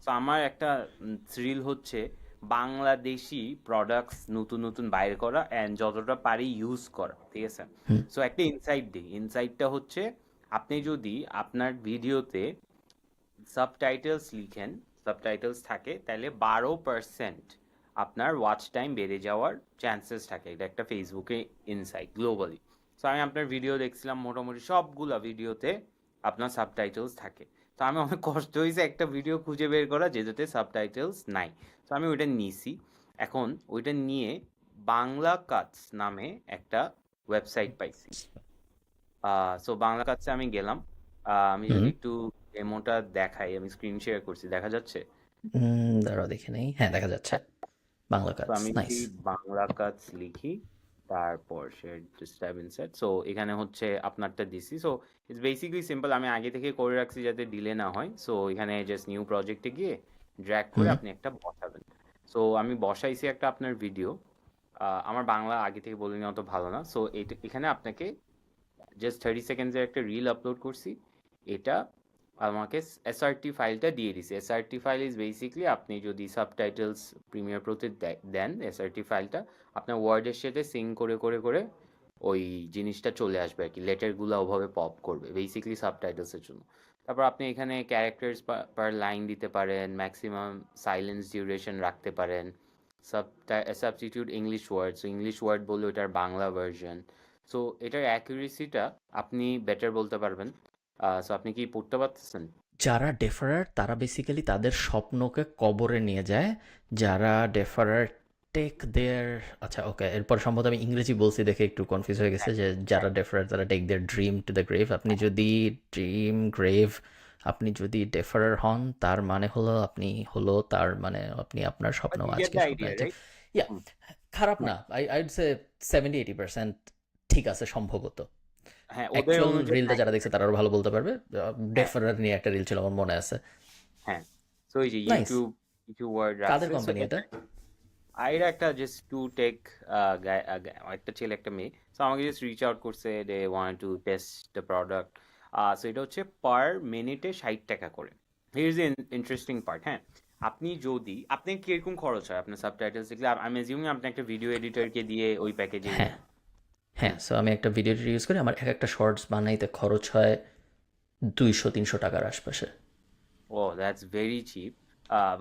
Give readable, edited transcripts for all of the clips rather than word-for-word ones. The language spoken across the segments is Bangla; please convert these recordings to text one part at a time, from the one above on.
সো আমার একটা থ্রিল হচ্ছে বাংলাদেশি প্রোডাক্টস নতুন নতুন বাইর করা অ্যান্ড যতটা পারি ইউজ করা, ঠিক আছে? হুম। সো একটা ইনসাইট দিই, ইনসাইটটা হচ্ছে আপনি যদি আপনার ভিডিওতে সাবটাইটেলস লিখেন, সাবটাইটেলস থাকে, তাহলে 12% আপনার ওয়াচ টাইম বেড়ে যাওয়ার চান্সেস থাকে। এটা একটা ফেসবুকে ইনসাইট গ্লোবালি। সো আমি আপনার ভিডিও দেখছিলাম, মোটামুটি সবগুলা ভিডিওতে আপনার সাবটাইটেলস থাকে। তো আমি অনেক কষ্ট হয়েছে একটা ভিডিও খুঁজে বের করা যেটাতে সাবটাইটেলস নাই। তো আমি ওইটা নিয়েছি। এখন ওইটা নিয়ে বাংলা কাটস নামে একটা ওয়েবসাইট পাইছি। সো বাংলা কাছে আমি গেলাম। আমি হুম। যদি একটু ডেমোটা দেখাই, আমি স্ক্রিন শেয়ার করছি, দেখা যাচ্ছে? দাঁড়াও দেখে নেই, হ্যাঁ দেখা যাচ্ছে। বাংলা তো কাজ, আমি যদি নাইস। বাংলা কাজ লিখি, তারপর share this tab insight, so এখানে হচ্ছে আপনারটা দিছি। সো ইটস বেসিক্যালি সিম্পল, আমি আগে থেকে করে রাখছি যাতে ডিলে না হয়। সো এখানে জাস্ট নিউ প্রজেক্টে গিয়ে ড্র্যাগ করে হুম। আপনি একটা বসাবেন। সো আমি বসাইছি একটা আপনার ভিডিও। আমার বাংলা আগে থেকে বলে নেওয়া তো ভালো না। সো এখানে আপনাকে জাস্ট 30 সেকেন্ডসের একটা রিল আপলোড করছি। এটা আমাকে এসআরটি ফাইলটা দিয়ে দিছে। এসআরটি ফাইল ইজ বেসিক্যালি আপনি যদি সাবটাইটেলস প্রিমিয়ার প্রোতে দেন, এসআরটি ফাইলটা আপনার ওয়ার্ডের সাথে সিঙ্ক করে করে করে ওই জিনিসটা চলে আসবে আর কি, লেটারগুলো ওভাবে পপ করবে বেসিক্যালি সাবটাইটেলসের জন্য। তারপর আপনি এখানে ক্যারেক্টার্স পার লাইন দিতে পারেন, ম্যাক্সিমাম সাইলেন্স ডিউরেশন রাখতে পারেন, substitute English word, so English word বললে ওটার বাংলা ভার্সন। সো এটার অ্যাকুরেসিটা আপনি বেটার বলতে পারবেন। সো আপনি কি পড়তে পারতেছেন? যারা ডেফারার তারা বেসিক্যালি তাদের স্বপ্নকে কবরে নিয়ে যায়। যারা ডেফারার টেক দেয়ার, আচ্ছা ওকে, এরপর সম্ভবত আমি ইংরেজি বলছি দেখে একটু কনফিউজ হয়ে গেছে, হ্যাঁ, যে যারা হ্যাঁ, ডেফারার তারা take their dream to the grave. আপনি যদি ড্রিম গ্রেভ, আপনি যদি ডেফারার হন তার মানে হলো আপনি, হলো তার মানে আপনি আপনার স্বপ্ন বাট ইউ গেট আজকে দ্য স্বপ্ন আইডিয়া, হচ্ছে। রাইট? ইয়া, হুম, খারাপ হ্যাঁ, না। আইড সে 70-80% ঠিক আছে সম্ভবত। হ্যাঁ, ওদের অ্যাকচুয়াল অনুযায়ী রিলটা যারা দেখছে 90%। তারা আরো ভালো বলতে পারবে। হ্যাঁ, ডেফারার নিয়ে একটা রিল ছিল আমার মনে আছে। হ্যাঁ। সো এই যে নাইস। ইউটিউব কিছু ওয়ার্ড কাদের রাখছে। সো কোম্পানি এটা? আইরা একটা জাস্ট টু টেক একটা ছেলে একটা মেয়ে। সো আমাকে জাস্ট রিচ আউট করছে, they want to test the product. So এটা হচ্ছে পার মিনিটে 60 টাকা করে। হিয়ার ইজ ইন্টারেস্টিং পার্ট, হ্যাঁ। আপনি যদি, আপনি কিরকম খরচ হয় আপনার সাবটাইটেলস দেখলে? আমি অ্যাজিউমিং আপনি একটা ভিডিও এডিটরকে দিয়ে ওই প্যাকেজেই হ্যাঁ, নেন। হ্যাঁ। হুম। সো আমি একটা ভিডিও ইউজ করি, আমার এক একটা শর্টস বানাইতে খরচ হয় 200-300 টাকার আশপাশে। ও, দ্যাটস ভেরি চিপ।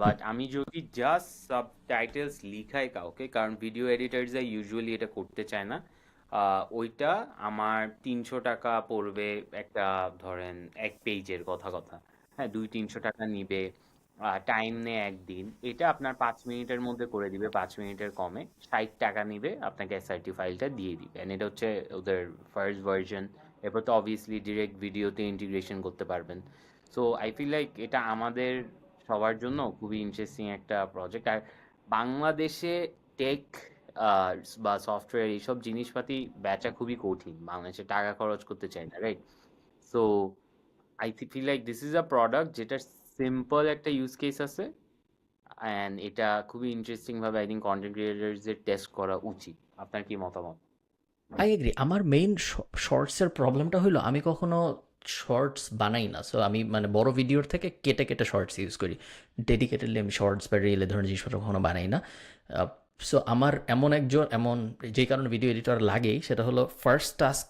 বাট আমি যদি জাস্ট সাবটাইটেলস লিখাই কাউকে, কারণ ভিডিও এডিটার্সরা ইউজুয়ালি এটা করতে চায় না, ওইটা আমার 300 টাকা পড়বে একটা, ধরেন এক পেজের কথা কথা, হ্যাঁ, 200-300 টাকা নিবে। টাইম নেয় একদিন, এটা আপনার 5 মিনিটের মধ্যে করে দিবে, 5 মিনিটের কমে। 60 টাকা নিবে, আপনাকে এসআরটি ফাইলটা দিয়ে দিবে, and এটা হচ্ছে ওদের ফার্স্ট ভার্সন। এরপর তো অবভিয়াসলি ডিরেক্ট ভিডিওতে ইন্টিগ্রেশন করতে পারবেন। সো আই ফিল লাইক এটা আমাদের সবার জন্য খুবই ইন্টারেস্টিং একটা প্রজেক্ট। আর বাংলাদেশে টেক বা সফটওয়্যার এইসব জিনিসপাতি বেচা খুবই কঠিন, বাংলাদেশে টাকা খরচ করতে চায় না, right? So I feel like this is a product যেটার সিম্পল একটা ইউজ কেস আছে, অ্যান্ড এটা খুবই ইন্টারেস্টিং ভাবে আই থিঙ্ক কন্টেন্ট ক্রিয়েটারদের টেস্ট করা উচিত। আপনার কি মতামত? I agree. আমার মেইন শর্টসের প্রবলেমটা হলো আমি কখনো শর্টস বানাই না। সো আমি মানে বড় ভিডিওর থেকে কেটে কেটে শর্টস ইউজ করি। ডেডিকেটেডলি আমি শর্টস বা রিল এ ধরনের জিনিসপত্র কখনো বানাই না। সো আমার এমন একজন, এমন যেই কারণে ভিডিও এডিটর লাগেই, সেটা হলো ফার্স্ট টাস্ক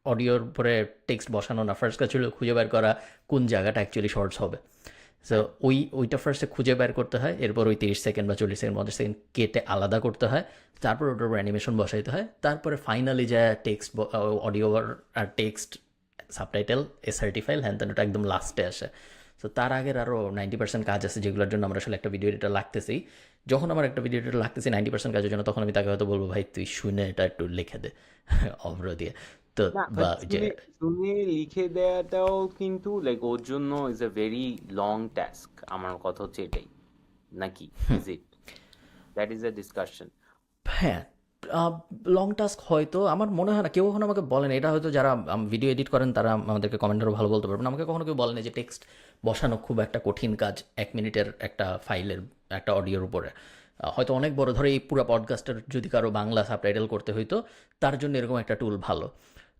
অডিওর পরে টেক্সট বসানো না, ফার্স্ট কাজ ছিল খুঁজে বের করা কোন জায়গাটা অ্যাকচুয়ালি শর্টস হবে। সো হ্যাঁ, ওইটা ফার্স্টে খুঁজে বের করতে হয়, এরপর ওই 30 সেকেন্ড বা 40 সেকেন্ড 50 সেকেন্ড কেটে আলাদা করতে হয়, তারপর ওটার উপর অ্যানিমেশন বসাইতে হয়, তারপরে ফাইনালি যায় টেক্সট, অডিও আর টেক্সট, সাবটাইটেল, এসআরটি ফাইল, হ্যান তেন, ওটা একদম লাস্টে আসে। সো তার আগের আরও 90% কাজ আছে যেগুলোর জন্য আমরা আসলে একটা ভিডিও এডিটর লাগতেছি। যখন আমার একটা ভিডিও এডিটর লাগতেছি 90% কাজের জন্য, তখন আমি তাকে হয়তো বলবো ভাই তুই শুনে এটা একটু লিখে দে অভ্র দিয়ে। তো না, বাট বা যে, শুনে শুনে লিখে দেওয়াটাও কিন্তু লাইক ওর জন্য is a very long task. আমার কথা হচ্ছে এটাই, নাকি? Is it? That is a discussion. হ্যাঁ, লং টাস্ক হয়তো, আমার মনে হয় না কেউ কখনো আমাকে বলেন এটা, হয়তো যারা ভিডিও এডিট করেন তারা আমাদেরকে কমেন্টারও ভালো বলতে পারবেন। আমাকে কখনো কেউ বলেনি যে টেক্সট বসানো খুব একটা কঠিন কাজ 1 মিনিটের একটা ফাইলের, একটা অডিওর উপরে। হয়তো অনেক বড়, ধরো এই পুরো পডকাস্টের যদি কারো বাংলা সাবটাইটেল করতে হইতো, তার জন্য এরকম একটা টুল ভালো।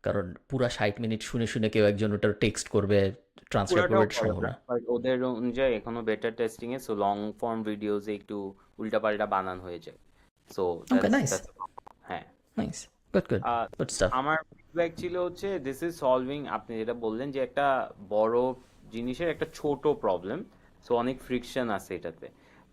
কারণ পুরা 60 মিনিট শুনে শুনে কেউ একজন ওটার টেক্সট করবে, ট্রান্সক্রাইব করবে, পুরাটাও এটা করে সম্ভব না, না। বাট ওদের অনুযায়ী এখনো বেটার টেস্টিং এ, সো লং ফর্ম ভিডিওসে একটু উল্টাপাল্টা বানান হয়ে যায়, so okay, that's nice, that's হ্যাঁ। নাইস, গুড, গুড, আহ, গুড স্টাফ। আমার ফিডব্যাক ছিল হচ্ছে দিস ইজ সলভিং, আপনি যেটা বললেন যে একটা বড় জিনিসের একটা ছোট প্রবলেম, সো অনেক ফ্রিকশন আছে এটাতে,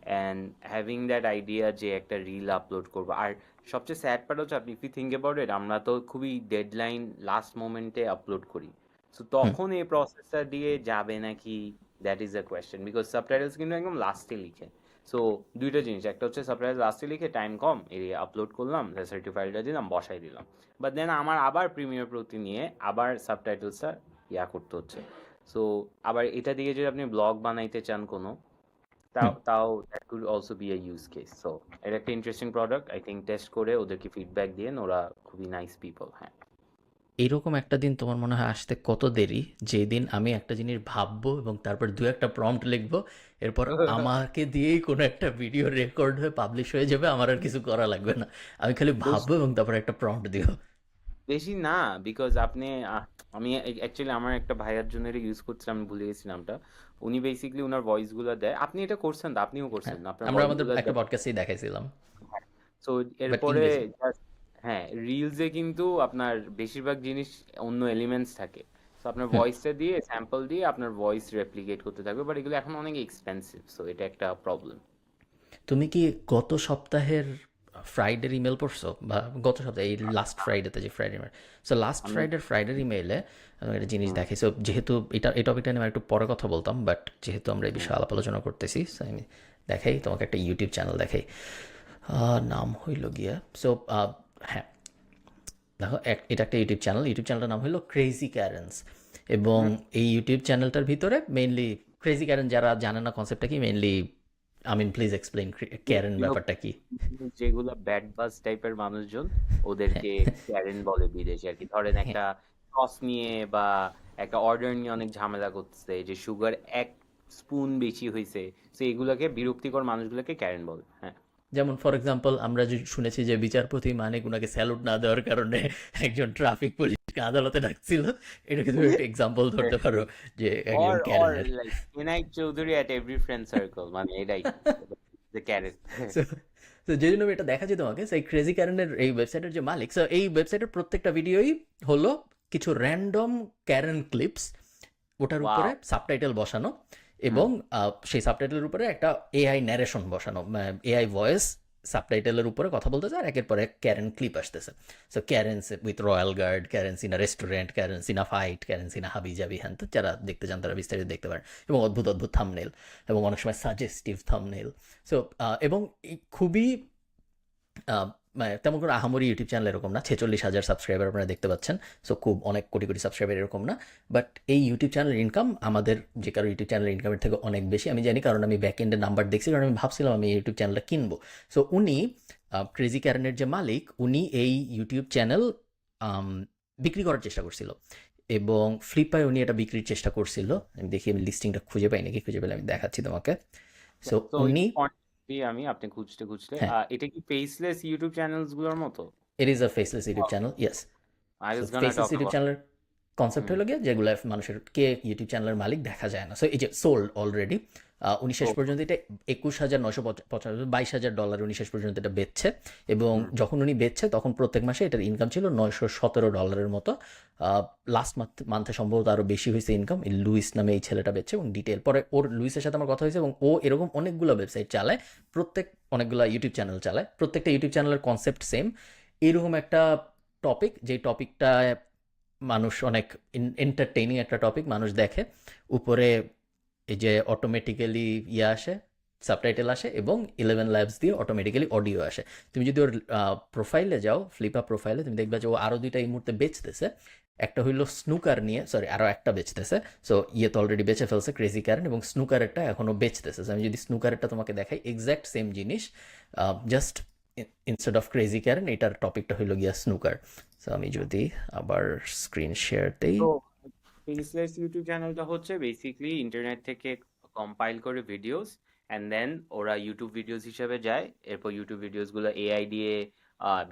অ্যান্ড হ্যাভিং দ্যাট আইডিয়া যে একটা রিল আপলোড করবো। আর সবচেয়ে স্যাড পার্ট হচ্ছে, আপনি if you think about it, আমরা তো খুবই ডেডলাইন লাস্ট মোমেন্টে আপলোড করি, সো হুম, তখন এই প্রসেসটা দিয়ে যাবে নাকি, that is a question, because subtitles কিন্তু একদম লাস্টে লিখে। সো দুইটা জিনিস, একটা হচ্ছে সাবটাইটেল লাস্টে লিখে টাইম কম এরিয়া আপলোড করলাম, সার্টিফাইডটা দিলাম, বসাই দিলাম, বাট দেন আমার আবার প্রিমিয়ার প্রতি নিয়ে আবার সাবটাইটেলসটা করতে হচ্ছে। সো আবার এটা দিয়ে যদি আপনি ব্লগ বানাইতে চান কোনো, তাও হুম। তাও that could also be a use case. So এটা একটা interesting product, I think test করে ওদেরকে ফিডব্যাক দিয়ে, ওরা খুবই নাইস পিপল। হ্যাঁ। এইরকম একটা দিন তোমার মনে হয় আসতে কত দেরি, যেই দিন আমি একটা জিনিস ভাববো এবং তারপর দু একটা প্রম্পট লিখবো, এরপর আমাকে দিয়েই কোনো একটা ভিডিও রেকর্ড হয়ে পাবলিশ হয়ে যাবে, আমার আর কিছু করা লাগবে না, আমি খালি বেশ- ভাববো এবং তারপর একটা প্রম্পট দিব। বেশি না, বিকজ আপনি আমি অ্যাকচুয়ালি আমার একটা ভাইয়ার জন্য এটা ইউজ করছিলাম, আমি ভুলে গেছি নামটা। উনি বেসিক্যালি ওনার ভয়েস গুলো দেয়, আপনি এটা করছেন তো, আপনিও করছেন হ্যাঁ, না, আপনার আমরা ভয়েস আমাদের গুলো একটা দেয়। পডকাস্টেই দেখাইছিলাম, সো বাট এরপরে ইংরেজি। হ্যাঁ, রিলসে কিন্তু আপনার বেশিরভাগ জিনিস অন্য এলিমেন্টস থাকে, সো আপনার হুম। ভয়েসটা দিয়ে স্যাম্পল দিয়ে আপনার ভয়েস রেপ্লিকেট করতে থাকবে, বাট এগুলো এখন অনেক এক্সপেন্সিভ, সো এটা একটা প্রবলেম। তুমি কি গত সপ্তাহের ফ্রাইডের ইমেল পড়ছো, বা গত সপ্তাহে এই লাস্ট ফ্রাইডেতে যে ফ্রাইডে ইমেল, সো লাস্ট আমি ফ্রাইডের ইমেইলে একটা জিনিস হুম, দেখি। সো যেহেতু এটা এই টপিকটা নিয়ে আমি একটু পরে কথা বলতাম, বাট যেহেতু আমরা এই হুম, বিষয়ে আলাপ আলোচনা করতেছি, সো আমি দেখাই তোমাকে একটা ইউটিউব চ্যানেল দেখাই। নাম হইল গিয়া, সো হ্যাঁ, দেখো এটা একটা ইউটিউব চ্যানেলটার নাম হলো ক্রেজি ক্যারেন্স। এবং হুম, এই ইউটিউব চ্যানেলটার ভিতরে মেইনলি ক্রেজি ক্যারেন, যারা জানে না কনসেপ্টটা কি, mainly Amin please explain Karen you know, ব্যাপারটা কি। যেগুলো ব্যাড বাজ টাইপের মানুষজন, ওদেরকে ক্যারেন বলে বিদেশে আর কি। ধরেন হ্যাঁ, একটা সস নিয়ে বা একটা অর্ডার নিয়ে অনেক ঝামেলা করতেছে, যে সুগার 1 স্পুন বেশি হয়েছে, তো এগুলোকে বিরক্তিকর মানুষগুলোকে ক্যারেন বলে। হ্যাঁ। যেমন ফর এক্সাম্পল আমরা যে শুনেছি যে বিচারপতি মানিক উনাকে স্যালুট না দেওয়ার কারণে একজন ট্রাফিক পুলিশকে আদালতে ডাকছিল, এটাকে তুমি একটা এক্সাম্পল ধরতে পারো যে একজন or ক্যারেনের। like NI Chowdhury at every friend circle, মানে এটাই যে ক্যারেন। সো তো যেই জন্য আমি এটা দেখাচ্ছি তোমাকে, সেই ক্রেজি ক্যারেনের এই ওয়েবসাইটের যে মালিক, সো এই ওয়েবসাইটের প্রত্যেকটা ভিডিওই হলো কিছু র্যান্ডম ক্যারেন ক্লিপস, ওটার উপরে ওয়াও। সাবটাইটেল বসানো, হুম। এবং সেই সাবটাইটেলের উপরে একটা এআই ন্যারেশন বসানো, এআই ভয়েস সাবটাইটেলের উপরে কথা বলতেছে, আর একের পর এক ক্যারেন ক্লিপ আসতেছে। So Karens with royal guard, Karens in a restaurant, Karens in a fight, Karens in a হাবি জাবি, হ্যান, তো যারা দেখতে চান তারা বিস্তারিত দেখতে পারেন। এবং অদ্ভুত অদ্ভুত থাম্বনেল, এবং অনেক সময় সাজেস্টিভ থাম্বনেল। সো এবং খুবই আহ, মানে তেমন কোনো আহামরি ইউটিউব চ্যানেল এরকম না, 46,000 সাবস্ক্রাইবার আপনারা দেখতে পাচ্ছেন, সো খুব অনেক কোটি কোটি সাবস্ক্রাইবার এরকম না। বাট এই ইউটিউব চ্যানেলের ইনকাম আমাদের যে কারো ইউটিউব চ্যানেলের ইনকামের থেকে অনেক বেশি, আমি জানি, কারণ আমি ব্যাক এন্ডের নাম্বার দেখছি, কারণ আমি ভাবছিলাম আমি ইউটিউব চ্যানেলটা কিনবো। সো উনি ক্রেজি ক্যারেনের যে মালিক, উনি এই ইউটিউব চ্যানেল বিক্রি করার চেষ্টা করছিল, এবং ফ্লিপায় উনি এটা বিক্রির চেষ্টা করছিল। আমি দেখি, আমি লিস্টিংটা খুঁজে পাই নাকি, খুঁজে পেলে আমি দেখাচ্ছি তোমাকে। সো তো উনি, একটু context দিই আমি, আপনি খুঁজতে খুঁজতে, হ্যাঁ, এটা কি ফেসলেস ইউটিউব চ্যানেলস গুলোর মতো? It is a faceless YouTube channel, yes. I so was gonna faceless talk YouTube about. চ্যানেলের কনসেপ্ট হুম। হলো গিয়ে, যেগুলো মানুষের কে ইউটিউব চ্যানেলের মালিক দেখা যায় না, সো এই যে সোল্ড অলরেডি। উনি শেষ তো পর্যন্ত এটা 21,995, $22,000 উনি শেষ পর্যন্ত এটা বেচছে। এবং হুম, যখন উনি বেচছে তখন প্রত্যেক মাসে এটার ইনকাম ছিল $917 মতো। লাস্ট মান্থে সম্ভবত আরও বেশি হয়েছে ইনকাম। এই লুইস নামে এই ছেলেটা বেচছে, এবং ডিটেল পরে ওর লুইসের সাথে আমার কথা হয়েছে, এবং ও এরকম অনেকগুলো ওয়েবসাইট চালায়, অনেকগুলো ইউটিউব চ্যানেল চালায়, প্রত্যেকটা ইউটিউব চ্যানেলের কনসেপ্ট সেম। এরকম একটা টপিক, যে টপিকটা মানুষ অনেক এন্টারটেইনিং একটা টপিক, মানুষ দেখে, উপরে এই যে অটোমেটিক্যালি আসে, সাবটাইটেল আসে, এবং 11 ল্যাবস দিয়ে অটোমেটিক্যালি অডিও আসে। তুমি যদি ওর প্রোফাইলে যাও, ফ্লিপা প্রোফাইলে, তুমি দেখবে যে ও আরও দুইটা এই মুহূর্তে বেচতেছে। একটা হইলো স্নুকার নিয়ে, সরি, আরও একটা বেচতেছে। সো তো অলরেডি বেচে ফেলছে ক্রেজি ক্যারেন, এবং স্নুকারেরটা এখনও বেচতেছে। So, আমি যদি স্নুকারেরটা তোমাকে দেখাই, এক্স্যাক্ট সেম জিনিস, just instead of crazy Karen এটার টপিকটা হইলো গিয়া স্নুকার। সো আমি যদি আবার স্ক্রিন শেয়ার দেই। তো ফেসলেস ইউটিউব চ্যানেলটা হচ্ছে বেসিকলি ইন্টারনেট থেকে কম্পাইল করে ভিডিওস, অ্যান্ড দেন ওরা ইউটিউব ভিডিওস হিসেবে যায়, এরপর ইউটিউব ভিডিওস গুলো এআই দিয়ে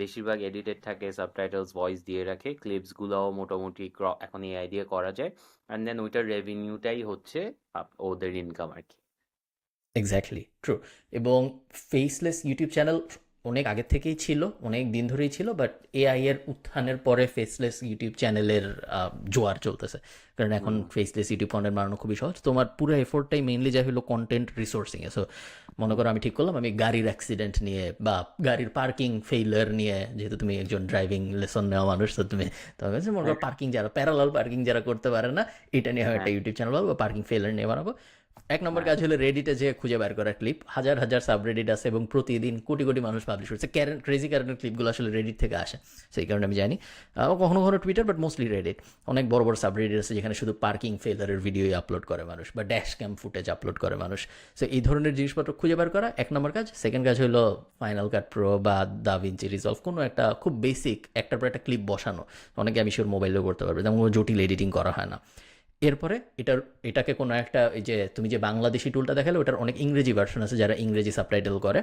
বেশিরভাগ এডিটেড থাকে, সাবটাইটেলস ভয়েস দিয়ে রাখে, ক্লিপস গুলোও মোটামুটি এখন এআই দিয়ে করা যায়, অ্যান্ড দেন ওইটার রেভিনিউটাই হচ্ছে ওদের ইনকাম আর কি। Exactly true. এবং ফেসলেস ইউটিউব চ্যানেল অনেক আগের থেকেই ছিল, অনেক দিন ধরেই ছিল, বাট এআই এর উত্থানের পরে ফেসলেস ইউটিউব চ্যানেলের জোয়ার চলতেছে। কারণ এখন হুম। ফেসলেস ইউটিউব কন্টেন্ট বানানো খুবই সহজ, তোমার পুরো এফোর্টটাই মেইনলি যা হলো কন্টেন্ট রিসোর্সিংয়ে। সো মনে করো আমি ঠিক করলাম আমি গাড়ির অ্যাক্সিডেন্ট নিয়ে বা গাড়ির পার্কিং ফেইলার নিয়ে, যেহেতু তুমি একজন ড্রাইভিং লেসন নেওয়া মানুষ, তো তুমি তোমার কাছে মনে করো হ্যাঁ, পার্কিং যারা প্যারালাল পার্কিং যারা করতে পারে না, এটা নিয়ে আমি হ্যাঁ, একটা ইউটিউব চ্যানেল বানাবো, পার্কিং ফেইলার নিয়ে বানাবো। এক নম্বর হ্যাঁ, কাজ হলো রেডিটে যে খুঁজে বের করা ক্লিপ, হাজার হাজার সাবরেডিট আছে এবং প্রতিদিন কোটি কোটি মানুষ পাবলিশ করছে ক্রেজি কারেন্টের ক্লিপগুলো আসলে রেডিট থেকে আসে, সেই কারণে আমি জানি। কখনো কখনো টুইটার, বাট মোস্টলি রেডিট। অনেক বড় বড় সাবরেডিট আছে যেখানে শুধু পার্কিং ফেলারের ভিডিওই আপলোড করে মানুষ, বা ড্যাশ ক্যাম ফুটেজ আপলোড করে মানুষ। সো এই ধরনের জিনিসপত্র খুঁজে বের করা এক নম্বর কাজ। সেকেন্ড কাজ হলো ফাইনাল কাট প্রো বা দা ভিঞ্চি রিজলভ, কোনো একটা খুব বেসিক একটার পর একটা ক্লিপ বসানো। অনেকে আমি শিওর মোবাইলেও করতে পারবে, যেমন জটিল এডিটিং করা হয় না। এরপরে এটাকে কোনো একটা, এই যে তুমি যে বাংলাদেশি টুলটা দেখালে ওটার অনেক ইংরেজি ভার্সন আছে যারা ইংরেজি সাবটাইটেল করে,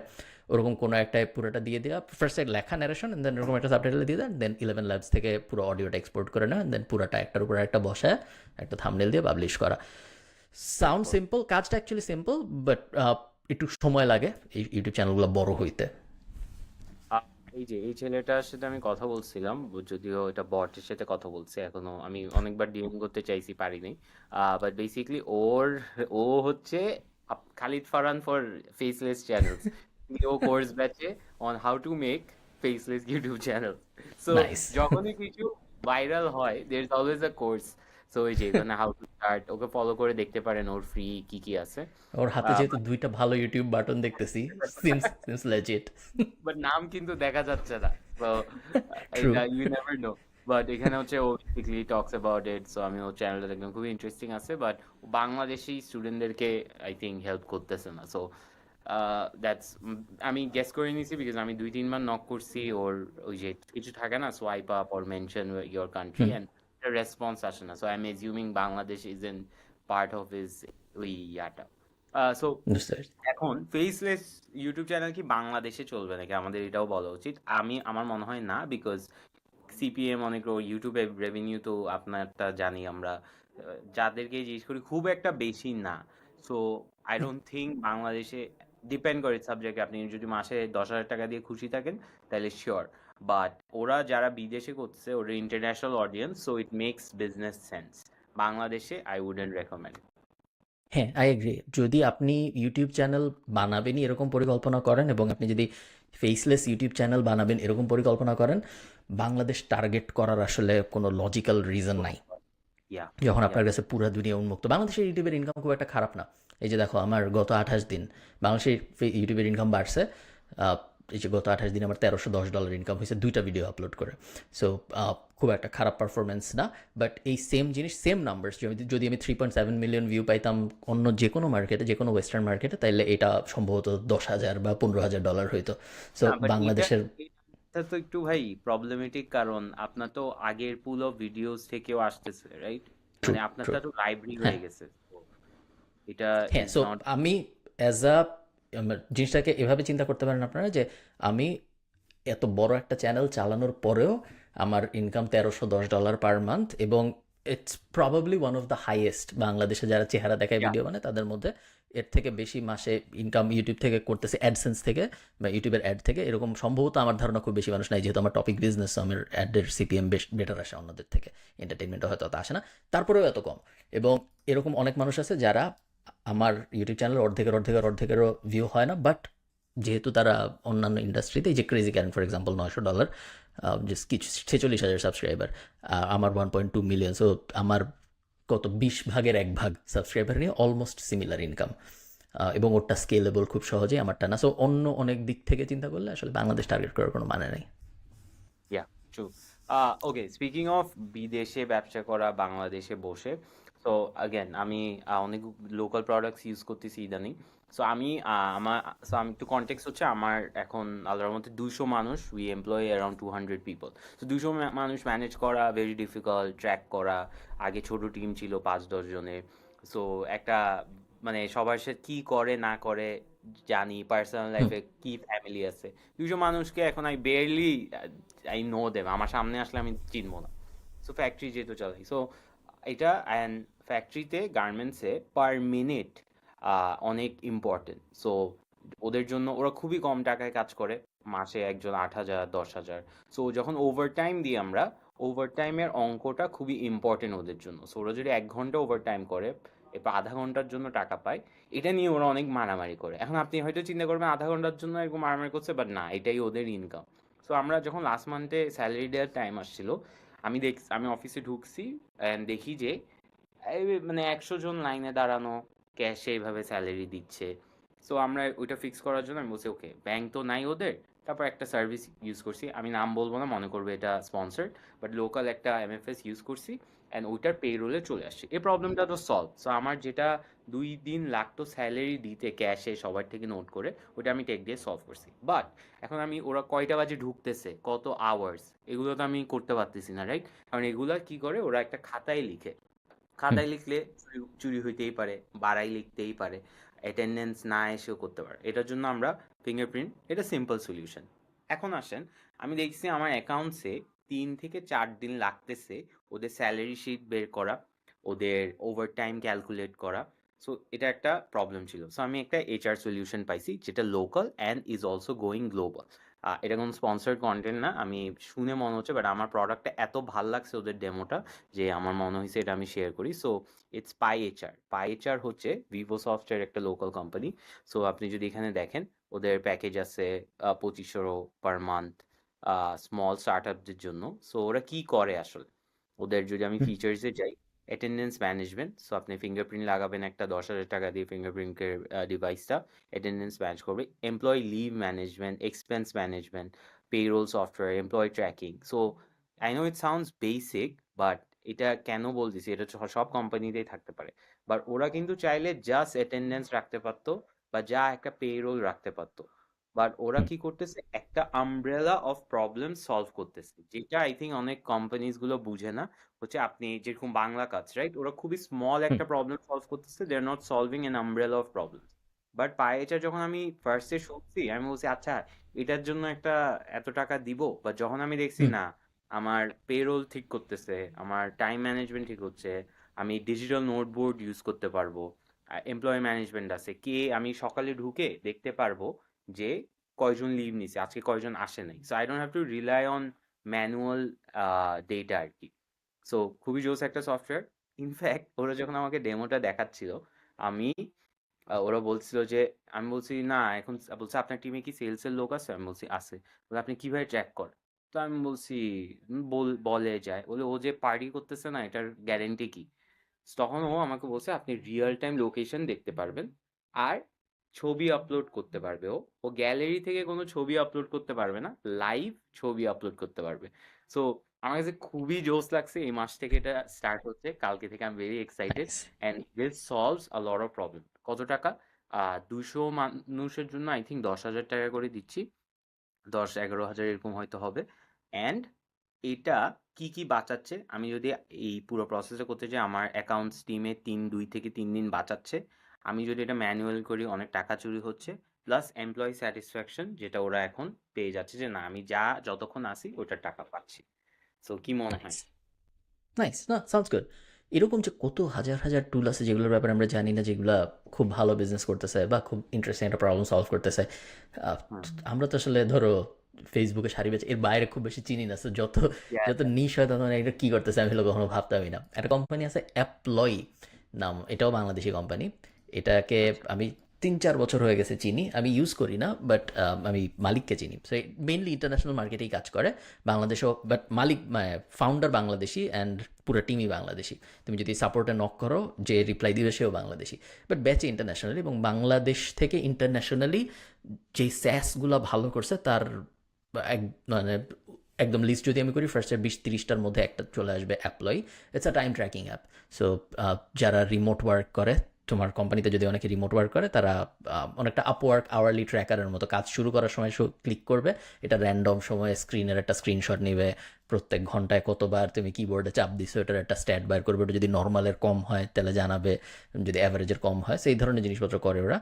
ওরকম কোনো একটা পুরোটা দিয়ে দেওয়া, ফার্স্ট লেখা ন্যারেশন, দেন এরকম একটা সাবটাইটেল দিয়ে দেন, দেন 11 ল্যাবস থেকে পুরো অডিওটা এক্সপোর্ট করে নেওয়া, দেন পুরোটা একটার উপর একটা বসায় একটা থাম্বনেল দিয়ে পাবলিশ করা। সাউন্ড সিম্পল, কাজটা অ্যাকচুয়ালি সিম্পল, বাট একটু সময় লাগে এই ইউটিউব চ্যানেলগুলো বড় হইতে। আ- এই যে এই ছেলেটার সাথে আমি কথা বলছিলাম, যদিও এটা বটের সাথে কথা বলছে, এখনো আমি অনেকবার ডিএম করতে চাইছি, পারিনি। বাট বেসিকলি ও হচ্ছে Khalid Farhan for faceless channels. ও কোর্স ব্যাচে on how to make faceless YouTube channel. So nice. যখনই কিছু ভাইরাল হয় there is always a course. So এই যে মানে how to start, okay follow করে দেখতে পারেন ওর ফ্রি কি কি আছে। ওর হাতে যেহেতু দুইটা ভালো ইউটিউব বাটন দেখতেছি, সিমস সিমস লেজিট। বাট নাম কিন্তু দেখা যাচ্ছে না, তো ট্রু। এটা ইউ নেভার নো। বাট এখানে হচ্ছে ও basically talks about it, so আমি ওর চ্যানেলটা দেখলাম, খুবই ইন্টারেস্টিং আছে, বাট বাংলাদেশি স্টুডেন্টদেরকে আই থিঙ্ক হেল্প করতেছে না। সো দ্যাটস, আমি গেস করে নিয়েছি বিকজ আমি 2-3 বার নক করছি ওর, ওই যে কিছু থাকে না swipe up or mention your country, hmm. And response আসে না। So I am assuming Bangladesh is in part of his ওই ইয়াটা। সো বুঝতে পারছি। এখন ফেসলেস ইউটিউব চ্যানেল কি বাংলাদেশে চলবে নাকি, আমাদের এটাও বলা উচিত। আমার মনে হয় না, বিকজ সিপিএম অনেক ইউটিউবে রেভিনিউ তো আপনারটা জানি আমরা, যাদেরকে জিজ্ঞেস করি খুব একটা বেশি না। সো আই ডোন্ট থিঙ্ক বাংলাদেশে, ডিপেন্ড করে সাবজেক্টে, আপনি যদি মাসে 10,000 টাকা দিয়ে খুশি থাকেন তাহলে শিওর, বাট ওরা যারা বিদেশে করছে ওরা international audience, so it makes business sense. বাংলাদেশে আই উডেন্ট রেকমেন্ড। হ্যাঁ, আই এগ্রি। যদি আপনি ইউটিউব চ্যানেল বানাবেনই এরকম পরিকল্পনা করেন, এবং আপনি যদি ফেসলেস ইউটিউব চ্যানেল বানাবেন এরকম পরিকল্পনা করেন, বাংলাদেশ টার্গেট করার আসলে কোনো লজিক্যাল রিজন নাই। ইয়া, যখন ইয়া, আপনার কাছে পুরো দুনিয়া উন্মুক্ত, বাংলাদেশের ইউটিউবের ইনকাম খুব একটা খারাপ না। এই যে দেখো আমার গত 28 দিন বাংলাদেশের ইউটিউবের ইনকাম বাড়ছে। আহ, এই যে গত 28 দিন আমার $1310 ইনকাম হয়েছে দুইটা ভিডিও আপলোড করে। সো খুব একটা খারাপ পারফরমেন্স না। বাট এই সেম জিনিস, সেম নাম্বারস, যদি আমি 3.7 মিলিয়ন ভিউ পাইতাম অন্য যে কোনো মার্কেটে, যে কোনো ওয়েস্টার্ন মার্কেটে, তাহলে এটা সম্ভবত 10,000 বা $15,000 হইতো। সো না বাট বাংলাদেশের এটা তো একটু ভাই প্রবলেমেটিক, কারণ আপনার তো আগের পুল অফ ভিডিওস থেকেও আসতেছে, রাইট? ট্রু, মানে আপনারটা ট্রু। তো লাইব্রেরি হ্যাঁ, হয়ে গেছে। তো এটা হ্যাঁ। Is so not. আমি অ্যাজ আ জিনিসটাকে এভাবে চিন্তা করতে পারেন আপনারা যে আমি এত বড় একটা চ্যানেল চালানোর পরেও আমার ইনকাম $1310 পার মান্থ, এবং it's probably one of the highest বাংলাদেশে যারা চেহারা দেখায় ভিডিও বানায় তাদের মধ্যে। এর থেকে বেশি মাসে ইনকাম ইউটিউব থেকে করতেছে, অ্যাডসেন্স থেকে বা ইউটিউবের অ্যাড থেকে, এরকম সম্ভবত আমার ধারণা খুব বেশি মানুষ নাই, যেহেতু আমার টপিক বিজনেস, আমার অ্যাডের সিপিএম বেশ বেটার আসে অন্যদের থেকে, এন্টারটেনমেন্টও হয়তো অত আসে না, তারপরেও এত কম। এবং এরকম অনেক মানুষ আছে যারা আমার ইউটিউব চ্যানেল অর্ধেকেরও ভিউ হয় না, বাট যেহেতু তারা অন্যান্য ইন্ডাস্ট্রিতে, এই যে ক্রেজি ক্যারেন ফর এক্সাম্পল $900, যে কিছু 46,000 সাবস্ক্রাইবার, আমার 1.2 মিলিয়ন। সো আমার কত 20 ভাগের 1 ভাগ সাবস্ক্রাইবার নিয়ে অলমোস্ট সিমিলার ইনকাম, এবং ওটা স্কেলেবল খুব সহজেই, আমারটা না। সো অন্য অনেক দিক থেকে চিন্তা করলে আসলে বাংলাদেশ টার্গেট করার কোনো মানে নেই। ইয়া, ট্রু। ওকে, স্পিকিং অফ বিদেশে ব্যবসা করা বাংলাদেশে বসে, সো আগেন আমি অনেক লোকাল প্রোডাক্টস ইউজ করতেছি ইদানিং। সো আমি একটু কনটেক্সট হচ্ছে, আমার এখন আল্লাহর মধ্যে 200 মানুষ, উই এমপ্লয় অ্যারাউন্ড 200 পিপল। তো 200 মানুষ ম্যানেজ করা ভেরি ডিফিকাল্ট, ট্র্যাক করা। আগে ছোট টিম ছিল 5-10 জনের। সো একটা মানে সবার সাথে কী করে না করে জানি পার্সোনাল হুম লাইফে কি ফ্যামিলি আছে। 200 মানুষকে এখন I barely I know them, আমার সামনে আসলে আমি চিনবো না। সো ফ্যাক্টরি যেহেতু চালাই, সো এটা অ্যান্ড ফ্যাক্টরিতে গার্মেন্টসে পার মিনিট অনেক ইম্পর্টেন্ট। সো ওদের জন্য ওরা খুবই কম টাকায় কাজ করে, মাসে একজন 8,000 10,000। সো যখন ওভারটাইম দিই আমরা, ওভারটাইমের অঙ্কটা খুবই ইম্পর্টেন্ট ওদের জন্য। সো ওরা যদি 1 ঘন্টা ওভারটাইম করে, এরপর আধা ঘন্টার জন্য টাকা পায়, এটা নিয়ে ওরা অনেক মারামারি করে। এখন আপনি হয়তো চিন্তা করবেন আধা ঘন্টার জন্য এরকম মারামারি করছে, বাট না, এটাই ওদের ইনকাম। সো আমরা যখন লাস্ট মান্থে স্যালারি দেওয়ার টাইম আসছিল, আমি অফিসে ঢুকছি অ্যান্ড দেখি যে মানে 100 জন লাইনে দাঁড়ানো, ক্যাশে এইভাবে স্যালারি দিচ্ছে। সো আমরা ওইটা ফিক্স করার জন্য আমি বলছি ওকে, ব্যাংক তো নাই ওদের। তারপর একটা সার্ভিস ইউজ করছি, আমি নাম বলবো না, মনে করবো এটা স্পন্সার্ড, বাট লোকাল একটা এমএফএস ইউজ করছি অ্যান্ড ওইটার পে রোলে চলে আসছে। এই প্রবলেমটা তো সলভ। সো আমার যেটা 2 দিন লাগতো স্যালারি দিতে ক্যাশে সবার থেকে নোট করে, ওটা আমি টেক দিয়ে সলভ করছি। বাট এখন আমি ওরা কয়টা বাজে ঢুকতেছে, কত আওয়ার্স, এগুলো তো আমি করতে পারতেছি না, রাইট? কারণ এগুলা কি করে, ওরা একটা খাতায় লিখে। হুম খাতায় লিখলে চুরি চুরি হইতেই পারে, বাড়াই লিখতেই পারে, অ্যাটেন্ডেন্স না এসেও করতে পারে। এটার জন্য আমরা ফিঙ্গারপ্রিন্ট, এটা সিম্পল সলিউশন। এখন আসেন, আমি দেখছি আমার অ্যাকাউন্টসে 3 থেকে 4 দিন লাগতেছে ওদের স্যালারি শিট বের করা, ওদের ওভারটাইম ক্যালকুলেট করা। সো এটা একটা প্রবলেম ছিল। সো আমি একটা এইচআর সলিউশন পাইছি যেটা local and is also going global. এটা কোনো স্পন্সার্ড কন্টেন্ট না, আমি শুনে মনে হচ্ছে, বাট আমার প্রোডাক্টটা এত ভাল লাগছে ওদের ডেমোটা, যে আমার মনে হয়েছে এটা আমি শেয়ার করি। So it's পাইএচআর। পাইএচআর হচ্ছে ভিভো সফটওয়্যার একটা লোকাল কোম্পানি। সো আপনি যদি এখানে দেখেন, ওদের প্যাকেজ আছে 2500 পার মান্থ স্মল স্টার্ট আপদের জন্য। সো ওরা কি করে আসলে, ওদের যদি আমি হুম ফিচার্সে যাই, অ্যাটেন্ডেন্স ম্যানেজমেন্ট। সো আপনি ফিঙ্গারপ্রিন্ট লাগাবেন একটা 10,000 টাকা দিয়ে ফিঙ্গারপ্রিন্টের ডিভাইসটা, অ্যাটেন্ডেন্স ম্যানেজ করবে। Employee leave management, expense management, payroll software, employee tracking. So I know it sounds basic, but এটা কেন বলতেছি, এটা সব কোম্পানিতেই থাকতে পারে। বাট ওরা কিন্তু চাইলে জাস্ট অ্যাটেন্ডেন্স রাখতে পারতো, বা যা একটা পেরোল রাখতে পারতো। বাট ওরা হুম কি করতেছে, একটা আমব্রেলা অফ প্রবলেম সলভ করতেছে, যেটা আই থিঙ্ক অনেক কোম্পানিজ গুলো বুঝে না। হচ্ছে আপনি যেরকম বাংলা কাজ, রাইট? ওরা খুবই স্মল হুম একটা প্রবলেম সলভ করতেছে, they are not solving an umbrella of problem. But পাইএচআর যখন আমি ফার্স্টে শুনছি, আমি বলছি আচ্ছা, এটার জন্য একটা এত টাকা দিব। বা যখন আমি দেখছি হুম না, আমার পেরোল ঠিক করতেছে, আমার টাইম ম্যানেজমেন্ট ঠিক হচ্ছে, আমি ডিজিটাল নোটবোর্ড ইউজ করতে পারবো, এমপ্লয়ি ম্যানেজমেন্ট আছে, কে আমি সকালে ঢুকে দেখতে পারবো যে কয়জন লিভ নিছে, আজকে কয়জন আসে নাই। So I don't have to rely on manual data আর কি। সো খুবই জোস একটা সফটওয়্যার। ইনফ্যাক্ট ওরা যখন আমাকে ডেমোটা দেখাচ্ছিল, আমি ওরা বলছিল যে, আমি বলছি না এখন, বলছে আপনার টিমে কি সেলস এর লোক আছে? আমি বলছি আছে। বলে আপনি কিভাবে ট্র্যাক করেন? তো আমি বলছি বলে যায়, বলে ও যে পার্টি করতেছে না, এটার গ্যারেন্টি কি? তখন ও আমাকে বলছে আপনি রিয়েল টাইম লোকেশন দেখতে পারবেন, আর ছবি আপলোড করতে পারবে। ও গ্যালারি থেকে কোনো ছবি আপলোড করতে পারবে না, লাইভ ছবি আপলোড করতে পারবে। সো আমার কাছে খুবই জোস লাগছে। এই মাস থেকে এটা স্টার্ট হচ্ছে, কালকে থেকে আমি very excited. Nice and this solves a lot of problem. কত টাকা? 200 মানুষের জন্য আই থিঙ্ক 10,000 টাকা করে দিচ্ছি, 10-11,000 এরকম হয়তো হবে। অ্যান্ড এটা কি কি বাঁচাচ্ছে, আমি যদি এই পুরো প্রসেসটা করতে চাই, আমার অ্যাকাউন্টস টিমে 2 থেকে 3 দিন বাঁচাচ্ছে। আমি যদি এটা ম্যানুয়াল করি, অনেক টাকা চুরি হচ্ছে। প্লাস এমপ্লয়ি স্যাটিসফ্যাকশন, যেটা ওরা এখন পেয়ে যাচ্ছে, যে না আমি যতক্ষণ আসি ওটার টাকা পাচ্ছি। সো কি মনে নাইস হয়? নাইস না সাউন্ডস গুড এরকম যে কত হাজার হাজার টুল আছে যেগুলোর ব্যাপারে আমরা জানি না যেগুলো খুব ভালো বিজনেস করতেছে বা খুব ইন্টারেস্টিং একটা প্রবলেম সলভ করতেছে আহ, হুম। আমরা তো আসলে ধরো ফেসবুকে সারি বেচে এর বাইরে খুব বেশি চিনি না তো যত যত নিশ হয় তখন এটা কী করতেছে আমি হলো কখনো ভাবতামই না একটা কোম্পানি আছে অ্যাপ্লয়ি নাম এটাও বাংলাদেশি কোম্পানি এটাকে আচ্ছা। আমি 3-4 বছর হয়ে গেছে চিনি আমি ইউজ করি না বাট আমি মালিককে চিনি সো মেইনলি ইন্টারন্যাশনাল মার্কেটেই কাজ করে বাংলাদেশও but Malik founder Bangladeshi and পুরো টিমই বাংলাদেশি তুমি যদি সাপোর্টে নক করো যে রিপ্লাই দিবে সেও বাংলাদেশি বাট ব্যাচে ইন্টারন্যাশনালি এবং বাংলাদেশ থেকে ইন্টারন্যাশনালি যেই স্যাসগুলো ভালো করছে তার এক মানে একদম লিস্ট যদি আমি করি ফার্স্টের 20-30টার মধ্যে একটা চলে আসবে Apploy it's a time tracking app so যারা রিমোট ওয়ার্ক করে তোমার কোম্পানিতে যদি অনেকে রিমোট ওয়ার্ক করে তারা অনেকটা আপওয়ার্ক আওয়ারলি ট্র্যাকারের মতো কাজ শুরু করার সময় ক্লিক করবে এটা র্যান্ডম সময়ে স্ক্রিনের একটা স্ক্রিনশট নেবে প্রত্যেক ঘন্টায় কতবার তুমি কিবোর্ডে চাপ দিছো এটার একটা স্ট্যাট বার করবে, ওটা যদি নর্মালের কম হয় তাহলে জানাবে, যদি অ্যাভারেজের কম হয় সেই ধরনের জিনিসপত্র করে ওরা,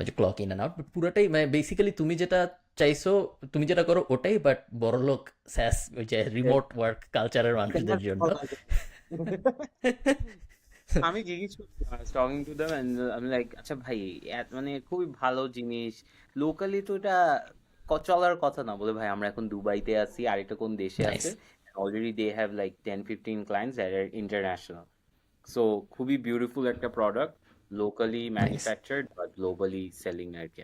যে ক্লক ইন অ্যান্ড আউট। পুরোটাই মানে বেসিক্যালি তুমি যেটা চাইছো, তুমি যেটা করো ওটাই, বাট বড়লোক স্যাস ওই যে রিমোট ওয়ার্ক কালচারের মানুষদের জন্য। আমি জিজ্ঞেস করছিলাম টকিং টু দেম এন্ড আমি লাইক আচ্ছা ভাই মানে খুবই ভালো জিনিস, লোকালি তো এটা চলার কথা না, বলে ভাই আমরা এখন দুবাইতে আছি আর এটা কোন দেশে নাইস। আছে, already they have like 10-15 clients that are international. So খুবই বিউটিফুল একটা product, locally nice. Manufactured but globally selling আর কি।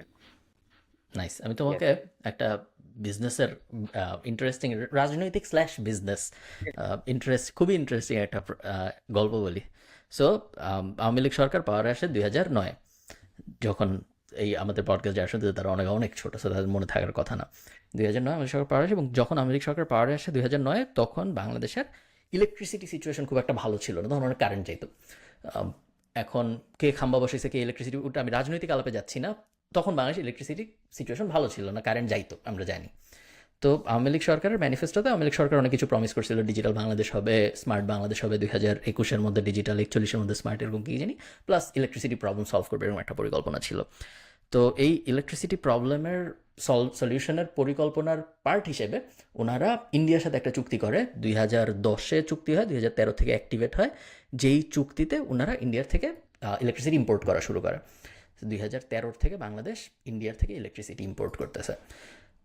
নাইস। আমি Yes. তোমাকে একটা বিজনেসের ইন্টারেস্টিং, রাজনৈতিক স্ল্যাশ বিজনেস ইন্টারেস্ট, খুবই ইন্টারেস্টিং একটা গল্প বলি। সো আওয়ামী লীগ সরকার পাওয়ারে আসে 2009, যখন এই আমাদের পডকাস্ট যারা শুনতে তারা অনেক অনেক ছোটো, সো তাদের মনে থাকার কথা না। 2009 আওয়ামী লীগ সরকার পাওয়ারে আসে, এবং যখন আওয়ামী লীগ সরকার পাওয়ারে আসে 2009, তখন বাংলাদেশের ইলেকট্রিসিটি সিচুয়েশন খুব একটা ভালো ছিল না, তখন অনেক কারেন্ট চাইতো। আম, এখন কে খাম্বা বসেছে কে ইলেকট্রিসিটি, ওটা আমি রাজনৈতিক আলাপে যাচ্ছি না। তখন বাংলাদেশ ইলেকট্রিসিটি সিচুয়েশন ভালো ছিল না, কারেন্ট যাইতো আমরা জানি। তো আওয়ামী লীগ সরকারের ম্যানিফেস্টোতে আওয়ামী লীগ সরকার অনেক কিছু প্রমিস করছিল, ডিজিটাল বাংলাদেশ হবে, স্মার্ট বাংলাদেশ হবে 2021-এর মধ্যে, ডিজিটাল 41-এর মধ্যে স্মার্ট, এরকম কি জানি, প্লাস ইলেকট্রিসিটি প্রবলেম সলভ করবে, এরকম একটা পরিকল্পনা ছিল। তো এই ইলেকট্রিসিটি প্রবলেমের সলিউশনের পরিকল্পনার পার্ট হিসেবে ওনারা ইন্ডিয়ার সাথে একটা চুক্তি করে, 2010-এ চুক্তি হয়, 2013 থেকে অ্যাক্টিভেট হয়, যেই চুক্তিতে ওনারা ইন্ডিয়ার থেকে ইলেকট্রিসিটি ইম্পোর্ট করা শুরু করে। 2013 থেকে বাংলাদেশ ইন্ডিয়ার থেকে ইলেকট্রিসিটি ইম্পোর্ট করতেছে।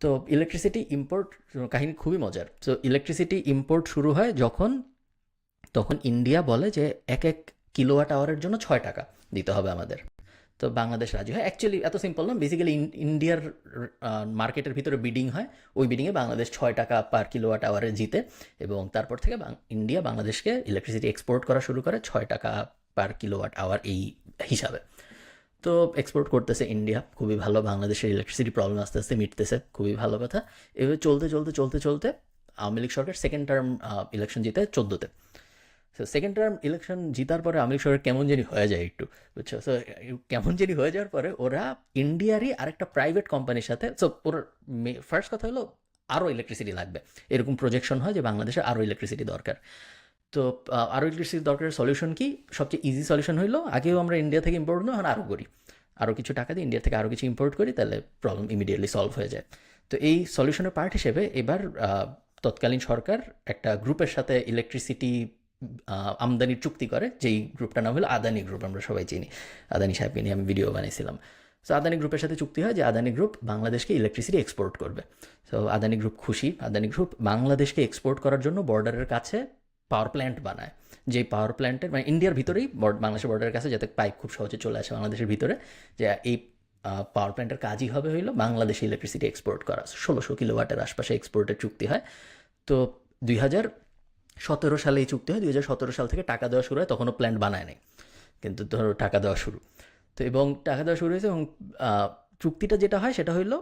তো ইলেকট্রিসিটি ইম্পোর্ট কাহিনী খুবই মজার। তো ইলেকট্রিসিটি ইম্পোর্ট শুরু হয় যখন, তখন ইন্ডিয়া বলে যে 1 কিলোওয়াট আওয়ারের জন্য 6 টাকা দিতে হবে আমাদের। তো বাংলাদেশ রাজি হয়। অ্যাকচুয়ালি এত সিম্পল না, বেসিক্যালি ইন্ডিয়ার মার্কেটের ভিতরে বিডিং হয়, ওই বিডিংয়ে বাংলাদেশ 6 টাকা পার কিলোওয়াট আওয়ারে জিতে, এবং তারপর থেকে ইন্ডিয়া বাংলাদেশকে ইলেকট্রিসিটি এক্সপোর্ট করা শুরু করে 6 টাকা পার কিলোওয়াট আওয়ার এই হিসাবে। তো এক্সপোর্ট করতেছে ইন্ডিয়া, খুবই ভালো, বাংলাদেশের ইলেকট্রিসিটি প্রবলেম আস্তে আস্তে মিটতেছে, খুবই ভালো কথা। এভাবে চলতে চলতে চলতে চলতে আওয়ামী লীগ সরকার সেকেন্ড টার্ম ইলেকশন জিতে 2014-তে। সো সেকেন্ড টার্ম ইলেকশন জিতার পরে আওয়ামী লীগ সরকার কেমন জানি হয়ে যায় একটু, বুঝছো? সো কেমন জানি হয়ে যাওয়ার পরে ওরা ইন্ডিয়ারই আরেকটা প্রাইভেট কোম্পানির সাথে, সো ওর ফার্স্ট কথা হলো আরও ইলেকট্রিসিটি লাগবে, এরকম প্রজেকশন হয় যে বাংলাদেশে আরও ইলেকট্রিসিটি দরকার। তো আরও ইলেকট্রিসিটি দরকারের সলিউশন কি? সবচেয়ে ইজি সলিউশন হইলো, আগেও আমরা ইন্ডিয়া থেকে ইম্পোর্ট না, এখন আরও করি, আরও কিছু টাকা দিয়ে ইন্ডিয়া থেকে আরও কিছু ইম্পোর্ট করি, তাহলে প্রবলেম ইমিডিয়েটলি সলভ হয়ে যায়। তো এই সলিউশনের পার্ট হিসেবে এবার তৎকালীন সরকার একটা গ্রুপের সাথে ইলেকট্রিসিটি আমদানির চুক্তি করে, যেই গ্রুপটার নাম হলো আদানি গ্রুপ, আমরা সবাই চিনি, আদানি সাহেবকে নিয়ে আমি ভিডিও বানিয়েছিলাম। সো আদানি গ্রুপের সাথে চুক্তি হয় যে আদানি গ্রুপ বাংলাদেশকে ইলেকট্রিসিটি এক্সপোর্ট করবে। সো আদানি গ্রুপ খুশি, আদানি গ্রুপ বাংলাদেশকে এক্সপোর্ট করার জন্য বর্ডারের কাছে পাওয়ার প্ল্যান্ট বানায়, যে পাওয়ার প্ল্যান্টের মানে ইন্ডিয়ার ভিতরেই বাংলাদেশের বর্ডারের কাছে, যাতে পাইপ খুব সহজে চলে আসে বাংলাদেশের ভিতরে, যে এই পাওয়ার প্ল্যান্টের কাজই হবে হইলো বাংলাদেশে ইলেকট্রিসিটি এক্সপোর্ট করা। 1600 কিলোওয়াটের আশপাশে এক্সপোর্টের চুক্তি হয়। তো 2017 সালে এই চুক্তি হয়, 2017 সাল থেকে টাকা দেওয়া শুরু হয়, তখনও প্ল্যান্ট বানায় নাই, কিন্তু ধরো টাকা দেওয়া শুরু। তো এবং টাকা দেওয়া শুরু হয়েছে, এবং চুক্তিটা যেটা হয় সেটা হইলো,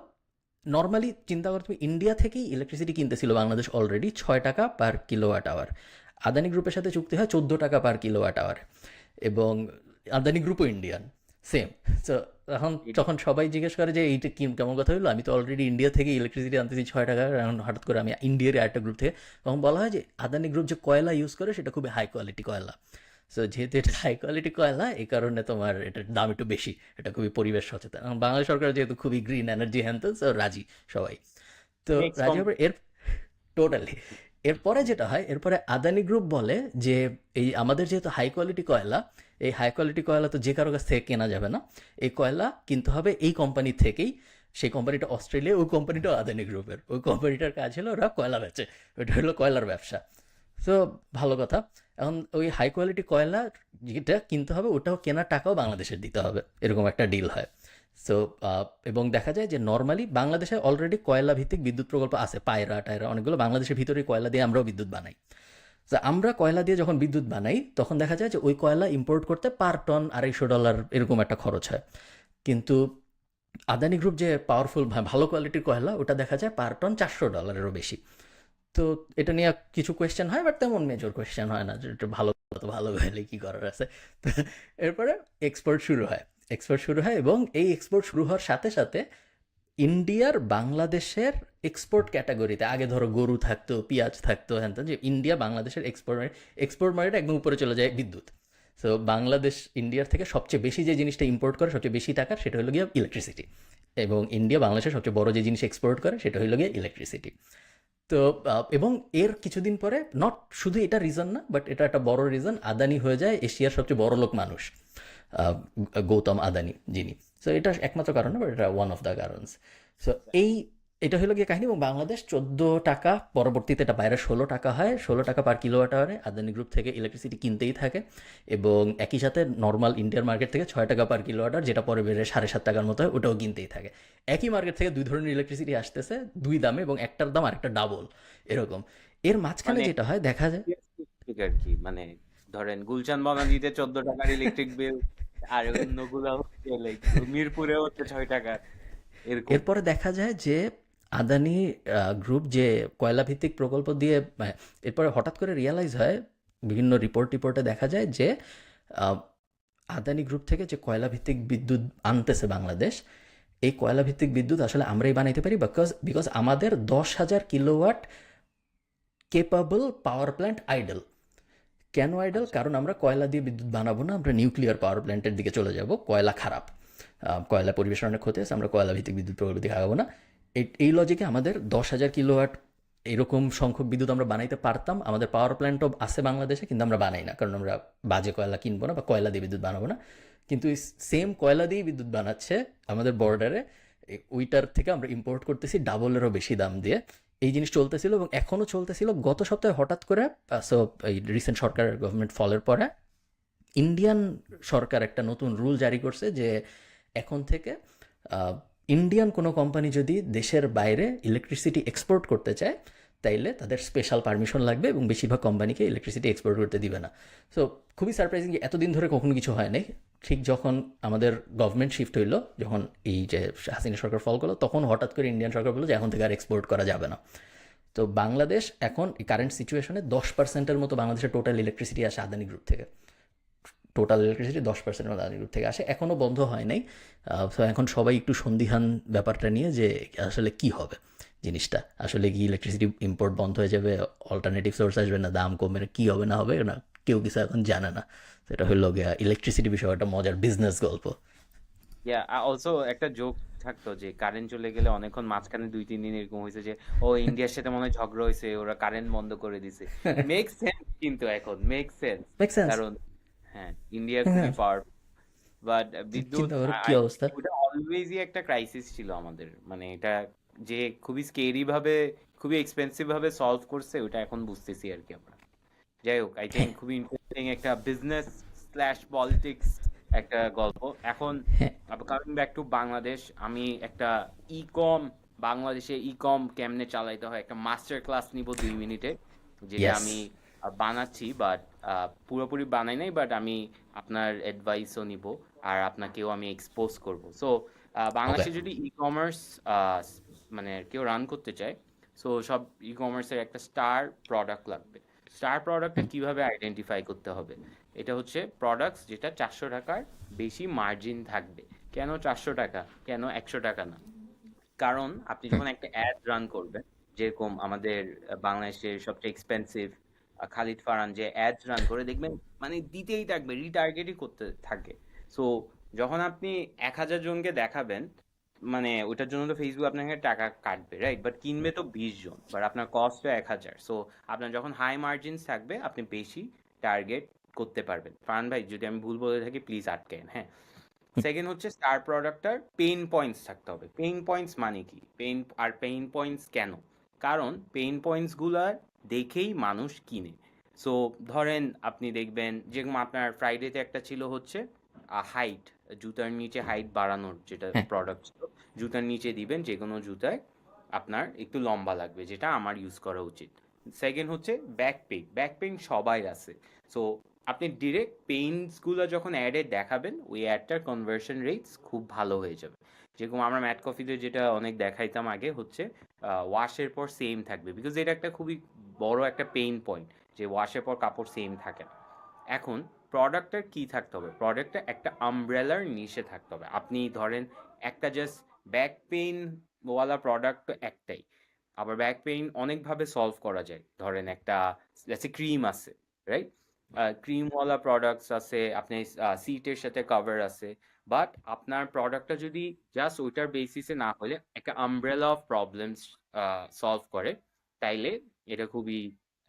নর্মালি চিন্তা করতে হবে, ইন্ডিয়া থেকেই ইলেকট্রিসিটি কিনতেছিল বাংলাদেশ অলরেডি 6 টাকা পার কিলোওয়াট আওয়ার, আদানি গ্রুপের সাথে চুক্তি হয় 14 টাকা পার কিলোওয়াট আওয়ার, এবং আদানি গ্রুপও ইন্ডিয়ান, সেম। তো এখন যখন সবাই জিজ্ঞেস করে যে এইটা কি কেমন কথা হলো, আমি তো অলরেডি ইন্ডিয়া থেকে ইলেকট্রিসিটি আনতেছি 6 টাকা, এখন হঠাৎ করে আমি ইন্ডিয়ার আরেকটা গ্রুপ থেকে, তখন বলা হয় যে আদানি গ্রুপ যে কয়লা ইউজ করে সেটা খুবই হাই কোয়ালিটি কয়লা। সো যেহেতু এটা হাই কোয়ালিটি কয়লা, এই কারণে তোমার এটার দাম একটু বেশি, এটা খুবই পরিবেশ সচেতন। এখন বাংলাদেশ সরকার যেহেতু খুবই গ্রিন এনার্জি হ্যান্ড, সো রাজি সবাই। তো Makes রাজি হবে এর টোটালি। এরপরে যেটা হয়, এরপরে আদানি গ্রুপ বলে যে এই আমাদের যেহেতু হাই কোয়ালিটি কয়লা, এই হাই কোয়ালিটি কয়লা তো যে কারো কাছ থেকে কেনা যাবে না, এই কয়লা কিনতে হবে এই কোম্পানি থেকেই। সেই কোম্পানিটা অস্ট্রেলিয়া, ওই কোম্পানিটাও আদানি গ্রুপের, ওই কোম্পানিটার কাজ হলো ওরা কয়লা বেচে, ওইটা হলো কয়লার ব্যবসা। তো ভালো কথা। এখন ওই হাই কোয়ালিটি কয়লা যেটা কিনতে হবে ওটাও কেনার টাকাও বাংলাদেশের দিতে হবে, এরকম একটা ডিল হয়। সো এবং দেখা যায় যে নর্মালি বাংলাদেশে অলরেডি কয়লা ভিত্তিক বিদ্যুৎ প্রকল্প আছে, পায়রা টায়রা অনেকগুলো, বাংলাদেশের ভিতরে কয়লা দিয়ে আমরাও বিদ্যুৎ বানাই। তো আমরা কয়লা দিয়ে যখন বিদ্যুৎ বানাই তখন দেখা যায় যে ওই কয়লা ইম্পোর্ট করতে পার টন $250 এরকম একটা খরচ হয়। কিন্তু আদানি গ্রুপ যে পাওয়ারফুল ভালো কোয়ালিটির কয়লা, ওটা দেখা যায় পার টন $400-এরও বেশি। তো এটা নিয়ে কিছু কোয়েশ্চেন হয়, বাট তেমন মেজর কোয়েশ্চেন হয় না, যে এটা ভালো তো ভালো হলে কী করার আছে। তো এরপরে এক্সপোর্ট শুরু হয়, এক্সপোর্ট শুরু হয়, এবং এই এক্সপোর্ট শুরু হওয়ার সাথে সাথে ইন্ডিয়ার বাংলাদেশের এক্সপোর্ট ক্যাটাগরিতে আগে ধরো গরু থাকতো, পেঁয়াজ থাকতো, হ্যান ত্যান, যে ইন্ডিয়া বাংলাদেশের এক্সপোর্ট মার্কেটে একদম উপরে চলে যায় বিদ্যুৎ। সো বাংলাদেশ ইন্ডিয়ার থেকে সবচেয়ে বেশি যে জিনিসটা ইম্পোর্ট করে সবচেয়ে বেশি টাকার, সেটা হলো গিয়ে ইলেকট্রিসিটি। এবং ইন্ডিয়া বাংলাদেশের সবচেয়ে বড় যে জিনিস এক্সপোর্ট করে সেটা হলো গিয়ে ইলেকট্রিসিটি। তো এবং এর কিছুদিন পরে, নট শুধু এটা রিজন না, বাট এটা একটা বড় রিজন, আদানি হয়ে যায় এশিয়ার সবচেয়ে বড় লোক মানুষ, আহ, গৌতম আদানি যিনি। সো এটা একমাত্র কারণ না, বাট এটা ওয়ান অফ দ্য কারণস। সো এই এটা হলো গিয়ে কাহিনী। এবং বাংলাদেশ 14 টাকা, পরবর্তীতে এটা বাইরে 16 টাকা হয়, 16 টাকা পার কিলোওয়াট আওয়ারে আদানি গ্রুপ থেকে ইলেকট্রিসিটি কিনতেই থাকে। এবং একই সাথে নর্মাল ইন্ডিয়ার মার্কেট থেকে 6 টাকা পার কিলোওয়াট আওয়ার, যেটা পরে বেড়ে 7.5 টাকার মতো হয়, ওটাও কিনতেই থাকে। একই মার্কেট থেকে দুই ধরনের ইলেকট্রিসিটি আসতেছে, দুই দামে, এবং একটার দাম আরেকটা ডাবল এরকম। এর মাঝখানে মানে যেটা হয় দেখা যায়, ঠিক আর কি, মানে ধরেন গুলশান বনানীতে 14 টাকার ইলেকট্রিক বিল, আর অন্যগুলা হচ্ছে লাইক মিরপুরে হচ্ছে 6 টাকা, এরকম। এরপরে দেখা যায় যে আদানি গ্রুপ যে কয়লা ভিত্তিক প্রকল্প দিয়ে, এরপরে হঠাৎ করে রিয়ালাইজ হয়, বিভিন্ন রিপোর্টে দেখা যায় যে আহ, আদানি গ্রুপ থেকে যে কয়লা ভিত্তিক বিদ্যুৎ আনতেছে বাংলাদেশ, এই কয়লা ভিত্তিক বিদ্যুৎ আসলে আমরাই বানাইতে পারি, বিকজ আমাদের 10,000 kilowatt capable power plant idol. কেন আইডল? আচ্ছা। কারণ আমরা কয়লা দিয়ে বিদ্যুৎ বানাবো না, আমরা নিউক্লিয়ার পাওয়ার প্ল্যান্টের দিকে চলে যাব। কয়লা খারাপ, কয়লা পরিবেশের অনেক ক্ষতি আছে, আমরা কয়লা ভিত্তিক বিদ্যুৎ প্রকল্প দিকে আগাবো না। এই লজিকে আমাদের 10,000 কিলোওয়াট এরকম সংখ্যক বিদ্যুৎ আমরা বানাইতে পারতাম। আমাদের পাওয়ার প্ল্যান্টও আছে বাংলাদেশে, কিন্তু আমরা বানাই না, কারণ আমরা বাজে কয়লা কিনবো না বা কয়লা দিয়ে বিদ্যুৎ বানাবো না। কিন্তু সেম কয়লা দিয়ে বিদ্যুৎ বানাচ্ছে আমাদের বর্ডারে, ওইটার থেকে আমরা ইম্পোর্ট করতেছি ডাবলেরও বেশি দাম দিয়ে। এই জিনিস চলতেছিল এবং এখনও চলতেছিল। গত সপ্তাহে হঠাৎ করে, সো এই রিসেন্ট সরকার গভর্নমেন্ট ফলের পরে ইন্ডিয়ান সরকার একটা নতুন রুল জারি করছে যে এখন থেকে ইন্ডিয়ান কোনো কোম্পানি যদি দেশের বাইরে ইলেকট্রিসিটি এক্সপোর্ট করতে চায়, তাইলে তাদের স্পেশাল পারমিশন লাগবে, এবং বেশিরভাগ কোম্পানিকে ইলেকট্রিসিটি এক্সপোর্ট করতে দিবে না। সো খুবই সারপ্রাইজিং, এতদিন ধরে কখনো কিছু হয় নাই। ঠিক যখন আমাদের গভর্নমেন্ট শিফট হইলো, যখন এই যে হাসিনা সরকার ফল করলো, তখন হঠাৎ করে ইন্ডিয়ান সরকার বললো যে এখন থেকে আর এক্সপোর্ট করা যাবে না। তো বাংলাদেশ এখন কারেন্ট সিচুয়েশনে 10%-এর মতো বাংলাদেশের টোটাল ইলেকট্রিসিটি আসে আদানি গ্রুপ থেকে। টোটাল ইলেকট্রিসিটি 10% আদানি গ্রুপ থেকে আসে, এখনও বন্ধ হয় নাই। তো এখন সবাই একটু সন্দিহান ব্যাপারটা নিয়ে, যে আসলে কি হবে জিনিসটা, আসলে কি ইলেকট্রিসিটি ইম্পোর্ট বন্ধ হয়ে যাবে, অল্টারনেটিভ সোর্স আসবে, না দাম কমবে, না কী হবে না হবে না, কেউ কিছু এখন জানে না। সেটা হলো গিয়া ইলেকট্রিসিটি বিষয় একটা মজার বিজনেস গল্প। ইয়া, অলসো একটা জোক থাকতো যে কারেন্ট চলে গেলে অনেকক্ষণ মাঝখানে 2-3 দিন এরকম হয়েছে যে ও ইন্ডিয়ার সাথে মনে হয় ঝগড়া হয়েছে, ওরা কারেন্ট বন্ধ করে দিছে। মেক সেন্স, কিন্তু এখন মেক সেন্স। Make sense. কারণ হ্যাঁ, ইন্ডিয়া খুবই হ্যাঁ, পাওয়ারফুল, বাট বিদ্যুৎ চিন্তা করো কি আই অবস্থা। থিঙ্ক ওটা অলওয়েজই একটা ক্রাইসিস ছিল আমাদের, মানে এটা যে খুবই স্কেরি ভাবে, খুবই এক্সপেন্সিভ ভাবে সলভ করছে, ওটা এখন বুঝতেছি আর কি আমরা। যাই হোক, আই থিঙ্ক হ্যাঁ, খুবই ইন্টারেস্টিং একটা বিজনেস স্ল্যাশ পলিটিক্স একটা গল্প। এখন হ্যাঁ, কামিং ব্যাক টু বাংলাদেশ, আমি একটা ই কম, বাংলাদেশে ই কম কেমনে চালাইতে হয় একটা মাস্টার ক্লাস নিব 2 মিনিটে, যেটা ইয়েস। আমি বানাচ্ছি, বাট পুরোপুরি বানাই নাই, বাট আমি আপনার অ্যাডভাইসও নিব, আর আপনাকেও আমি এক্সপোজ করব। So okay. বাংলাদেশে যদি ই কমার্স মানে কেউ রান করতে চায়, সো সব ই কমার্সের একটা স্টার প্রোডাক্ট লাগবে। স্টার প্রোডাক্টটা কিভাবে আইডেন্টিফাই করতে হবে? এটা হচ্ছে প্রোডাক্টস যেটা 400 টাকার বেশি মার্জিন থাকবে। কেন 400 টাকা, কেন 100 টাকা না? কারণ আপনি যখন একটা অ্যাড রান করবেন, যেরকম আমাদের বাংলাদেশের সবচেয়ে এক্সপেন্সিভ খালিদ ফারহান যে অ্যাড রান করে, দেখবেন মানে দিতেই থাকবে, রিটার্গেটই করতে থাকে। সো যখন আপনি 1000 জনকে দেখাবেন, মানে ওটার জন্য তো ফেসবুক আপনাকে টাকা কাটবে, রাইট? বাট কিনবে তো 20 জন, বাট আপনার কস্ট 1000। সো আপনার যখন হাই মার্জিনস থাকবে, আপনি বেশি টার্গেট করতে পারবেন। ফারহান ভাই, যদি আমি ভুল বলে থাকি প্লিজ আটকেন, হ্যাঁ। সেকেন্ড হচ্ছে স্টার প্রোডাক্টটার পেইন পয়েন্টস থাকতে হবে। পেইন পয়েন্টস মানে কি, পেইন পয়েন্টস কেন? কারণ পেইন পয়েন্টস গুলার দেখেই মানুষ কিনে। সো ধরেন আপনি দেখবেন, যেরকম আপনার ফ্রাইডেতে একটা ছিল হচ্ছে হাইট, জুতার নিচে হাইট বাড়ানোর যেটা হ্যাঁ, প্রোডাক্ট ছিল, জুতার নিচে দিবেন যে কোনো জুতায় আপনার একটু লম্বা লাগবে, যেটা আমার ইউজ করা উচিত। সেকেন্ড হচ্ছে ব্যাক পেইন সবাই আছে। সো আপনি ডিরেক্ট পেইন্টসগুলো যখন অ্যাডে দেখাবেন, ওই অ্যাডটার কনভার্সন রেটস খুব ভালো হয়ে যাবে। যেরকম আমরা ম্যাট কফিতে যেটা অনেক দেখাইতাম আগে হচ্ছে ওয়াশের পর সেম থাকবে, বিকজ এটা একটা খুবই বড় একটা পেইন পয়েন্ট, যে ওয়াশের পর কাপড় সেম থাকে না। এখন প্রোডাক্টটার কি থাকতে হবে? প্রোডাক্টটা একটা আমব্রেলার নিচে থাকতে হবে। আপনি ধরেন একটা জাস্ট ব্যাক পেইন ওয়ালা প্রোডাক্ট তো একটাই, আবার ব্যাক পেইন অনেকভাবে সলভ করা যায়। ধরেন একটা ক্রিম আছে, রাইট? ক্রিমওয়ালা প্রোডাক্টস আছে, আপনি সিটের সাথে কভার আছে, বাট আপনার প্রোডাক্টটা যদি জাস্ট ওইটার বেসিসে না হলে একটা আমব্রেলা অফ প্রবলেমস সলভ করে, তাইলে এটা খুবই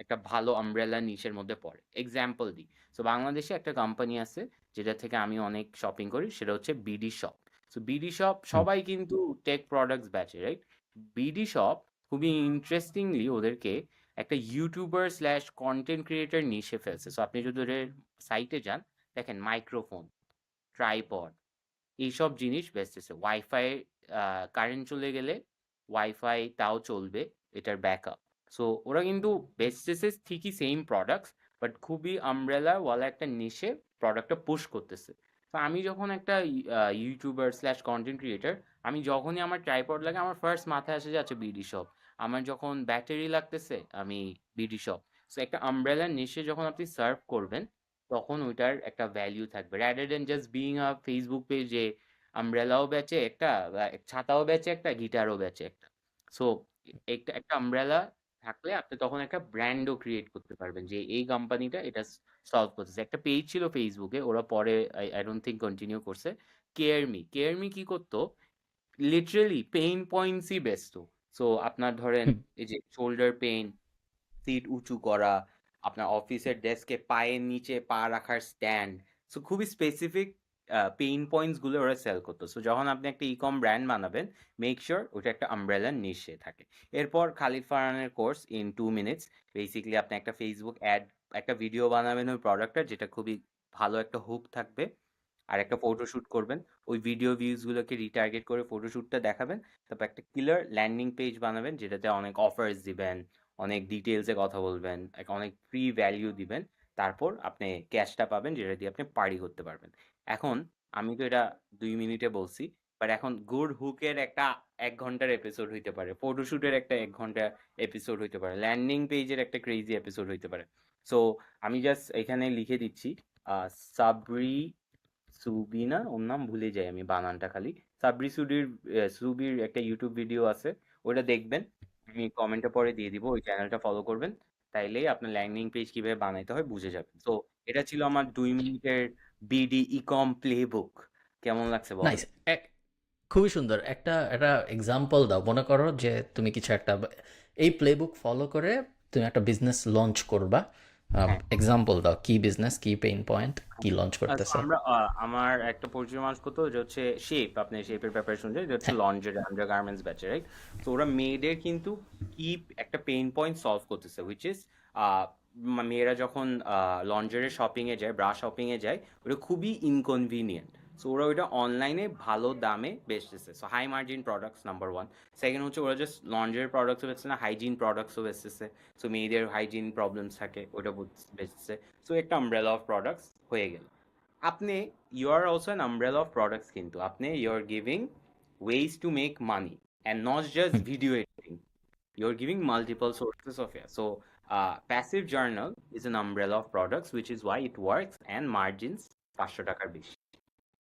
একটা ভালো আমব্রেলা নিশের মধ্যে পড়ে। এক্সাম্পল দিই, সো বাংলাদেশে একটা কোম্পানি আছে যেটা থেকে আমি অনেক শপিং করি, সেটা হচ্ছে BD shop. So BD shop hmm, সবাই কিন্তু টেক প্রোডাক্টস বেচে, রাইট? বিডি শপ খুবই ইন্টারেস্টিংলি ওদেরকে একটা ইউটিউবার স্ল্যাশ কন্টেন্ট ক্রিয়েটর নিশে ফেলছে। সো আপনি যদি ওদের সাইটে যান, দেখেন মাইক্রোফোন, ট্রাইপড, এইসব জিনিস বেচতেছে। ওয়াইফাই, কারেন্ট চলে গেলে ওয়াইফাই তাও চলবে, এটার ব্যাকআপ। সো ওরা কিন্তু বেচতেছে ঠিকই সেম প্রোডাক্টস, বাট খুবই আমব্রেলা ওয়ালা একটা নিশে প্রোডাক্টটা পুশ করতেছে। তো আমি যখন একটা ইউটিউবার স্ল্যাশ কন্টেন্ট ক্রিয়েটার, আমি যখনই আমার ট্রাইপড লাগে, আমার ফার্স্ট মাথায় আসে যে আচ্ছা বিডি শপ। আমার যখন ব্যাটারি লাগতেছে, আমি বিডি শপ। সো একটা আমব্রেলার নিশে যখন আপনি সার্ভ করবেন, তখন ওইটার একটা ভ্যালু থাকবে, রাদার দেন জাস্ট বিইং আ ফেসবুক পেজে আমব্রেলাও বেচে একটা, ছাতাও বেচে একটা, গিটারও বেচে একটা। সো একটা একটা আমব্রেলা থাকলে আপনি তখন একটা ব্র্যান্ডও ক্রিয়েট করতে পারবেন যে এই কোম্পানিটা এটা সলভ করতেছে। একটা পেজ ছিল ফেসবুকে, ওরা পরে আই ডোন্ট থিঙ্ক কন্টিনিউ করছে, কেয়ার মি কি করতো, লিটারেলি পেইন পয়েন্টসই বেচতো। সো আপনার ধরেন হুম। এই যে শোল্ডার পেইন, সিট উঁচু করা, আপনার অফিসের ডেস্কে পায়ের নিচে পা রাখার স্ট্যান্ড, সো খুবই স্পেসিফিক পেইন পয়েন্টস গুলো ওরা সেল করতো। সো যখন আপনি একটা ইকম ব্র্যান্ড বানাবেন, মেক শিওর ওটা একটা আমব্রেলার নিশে থাকে। এরপর খালিদ ফারহানের কোর্স ইন 2 মিনিটস, বেসিক্যালি আপনি একটা ফেসবুক অ্যাড, একটা ভিডিও বানাবেন ওই প্রোডাক্টটা, যেটা খুবই ভালো একটা হুক থাকবে, আর একটা ফটোশুট করবেন, ওই ভিডিও ভিউজ গুলোকে রিটার্গেট করে ফটোশুটটা দেখাবেন, তারপর একটা কিলার ল্যান্ডিং পেজ বানাবেন যেটাতে অনেক অফার্স দিবেন, অনেক ডিটেলসে কথা বলবেন, অনেক ফ্রি ভ্যালিউ দিবেন, তারপর আপনি ক্যাশটা পাবেন যেটা দিয়ে আপনি পার্টি করতে পারবেন। এখন আমি তো এটা 2 মিনিটে বলছি, বাট এখন গুড হুকের একটা 1 ঘন্টার এপিসোড হইতে পারে, ফটোশুটের একটা 1 ঘন্টা এপিসোড হইতে পারে, ল্যান্ডিং পেজের একটা ক্রেজি এপিসোড হইতে পারে। সো আমি জাস্ট এখানে লিখে দিচ্ছি, সাবরি সুবিনা, ওর নাম ভুলে যাই আমি বানানটা খালি। সাবরি সুবির একটা ইউটিউব ভিডিও আছে, ওটা দেখবেন, আমি কমেন্টে পরে দিয়ে দিব, ওই চ্যানেলটা ফলো করবেন, তাইলেই আপনার ল্যান্ডিং পেজ কিভাবে বানাইতে হয় বুঝে যাবেন। তো এটা ছিল আমার 2 মিনিটের বিডি ইকম প্লেবুক। কেমন লাগছে বলো? নাইস। খুবই সুন্দর একটা একটা এক্সাম্পল দাও। মনে করো যে তুমি কিছু একটা এই প্লেবুক ফলো করে তুমি একটা বিজনেস লঞ্চ করবা। হ্যাঁ, এক্সাম্পল দাও, কি বিজনেস, কি পেইন পয়েন্ট, কি লঞ্চ আচ্ছা, করতেছো? আমরা আমার একটা পরিচিত মানুষ করতো যে হচ্ছে শেপ, আপনি শেপের ব্যাপারে শুনছেন, যে হচ্ছে হ্যাঁ। লঞ্জের আন্ডার গার্মেন্টস ব্যাচে, রাইট? তো ওরা মেয়েদের কিন্তু কি একটা পেইন পয়েন্ট সলভ করতেছে, হুইচ ইজ মেয়েরা যখন লঞ্জারের শপিং এ যায়, ব্রা শপিং এ যায়, ওটা খুবই ইনকনভিনিয়েন্ট। সো ওরা ওইটা অনলাইনে ভালো দামে বেচতেছে। So high margin products number one. Second হচ্ছে ওরা জাস্ট লঞ্জারের প্রোডাক্টসও বেচছে না, হাইজিন প্রোডাক্টসও বেচতেছে। সো মেয়েদের হাইজিন প্রবলেমস থাকে, ওটা বেচতেছে। সো একটা আমব্রেলা অফ প্রোডাক্টস হয়ে গেল। আপনি, you are also an umbrella of products, কিন্তু আপনি you're giving ways to make money and not just hmm. video editing. You're giving multiple sources of it. So passive journal is an umbrella of products, which is why it works and margins 500 টাকার বেশি।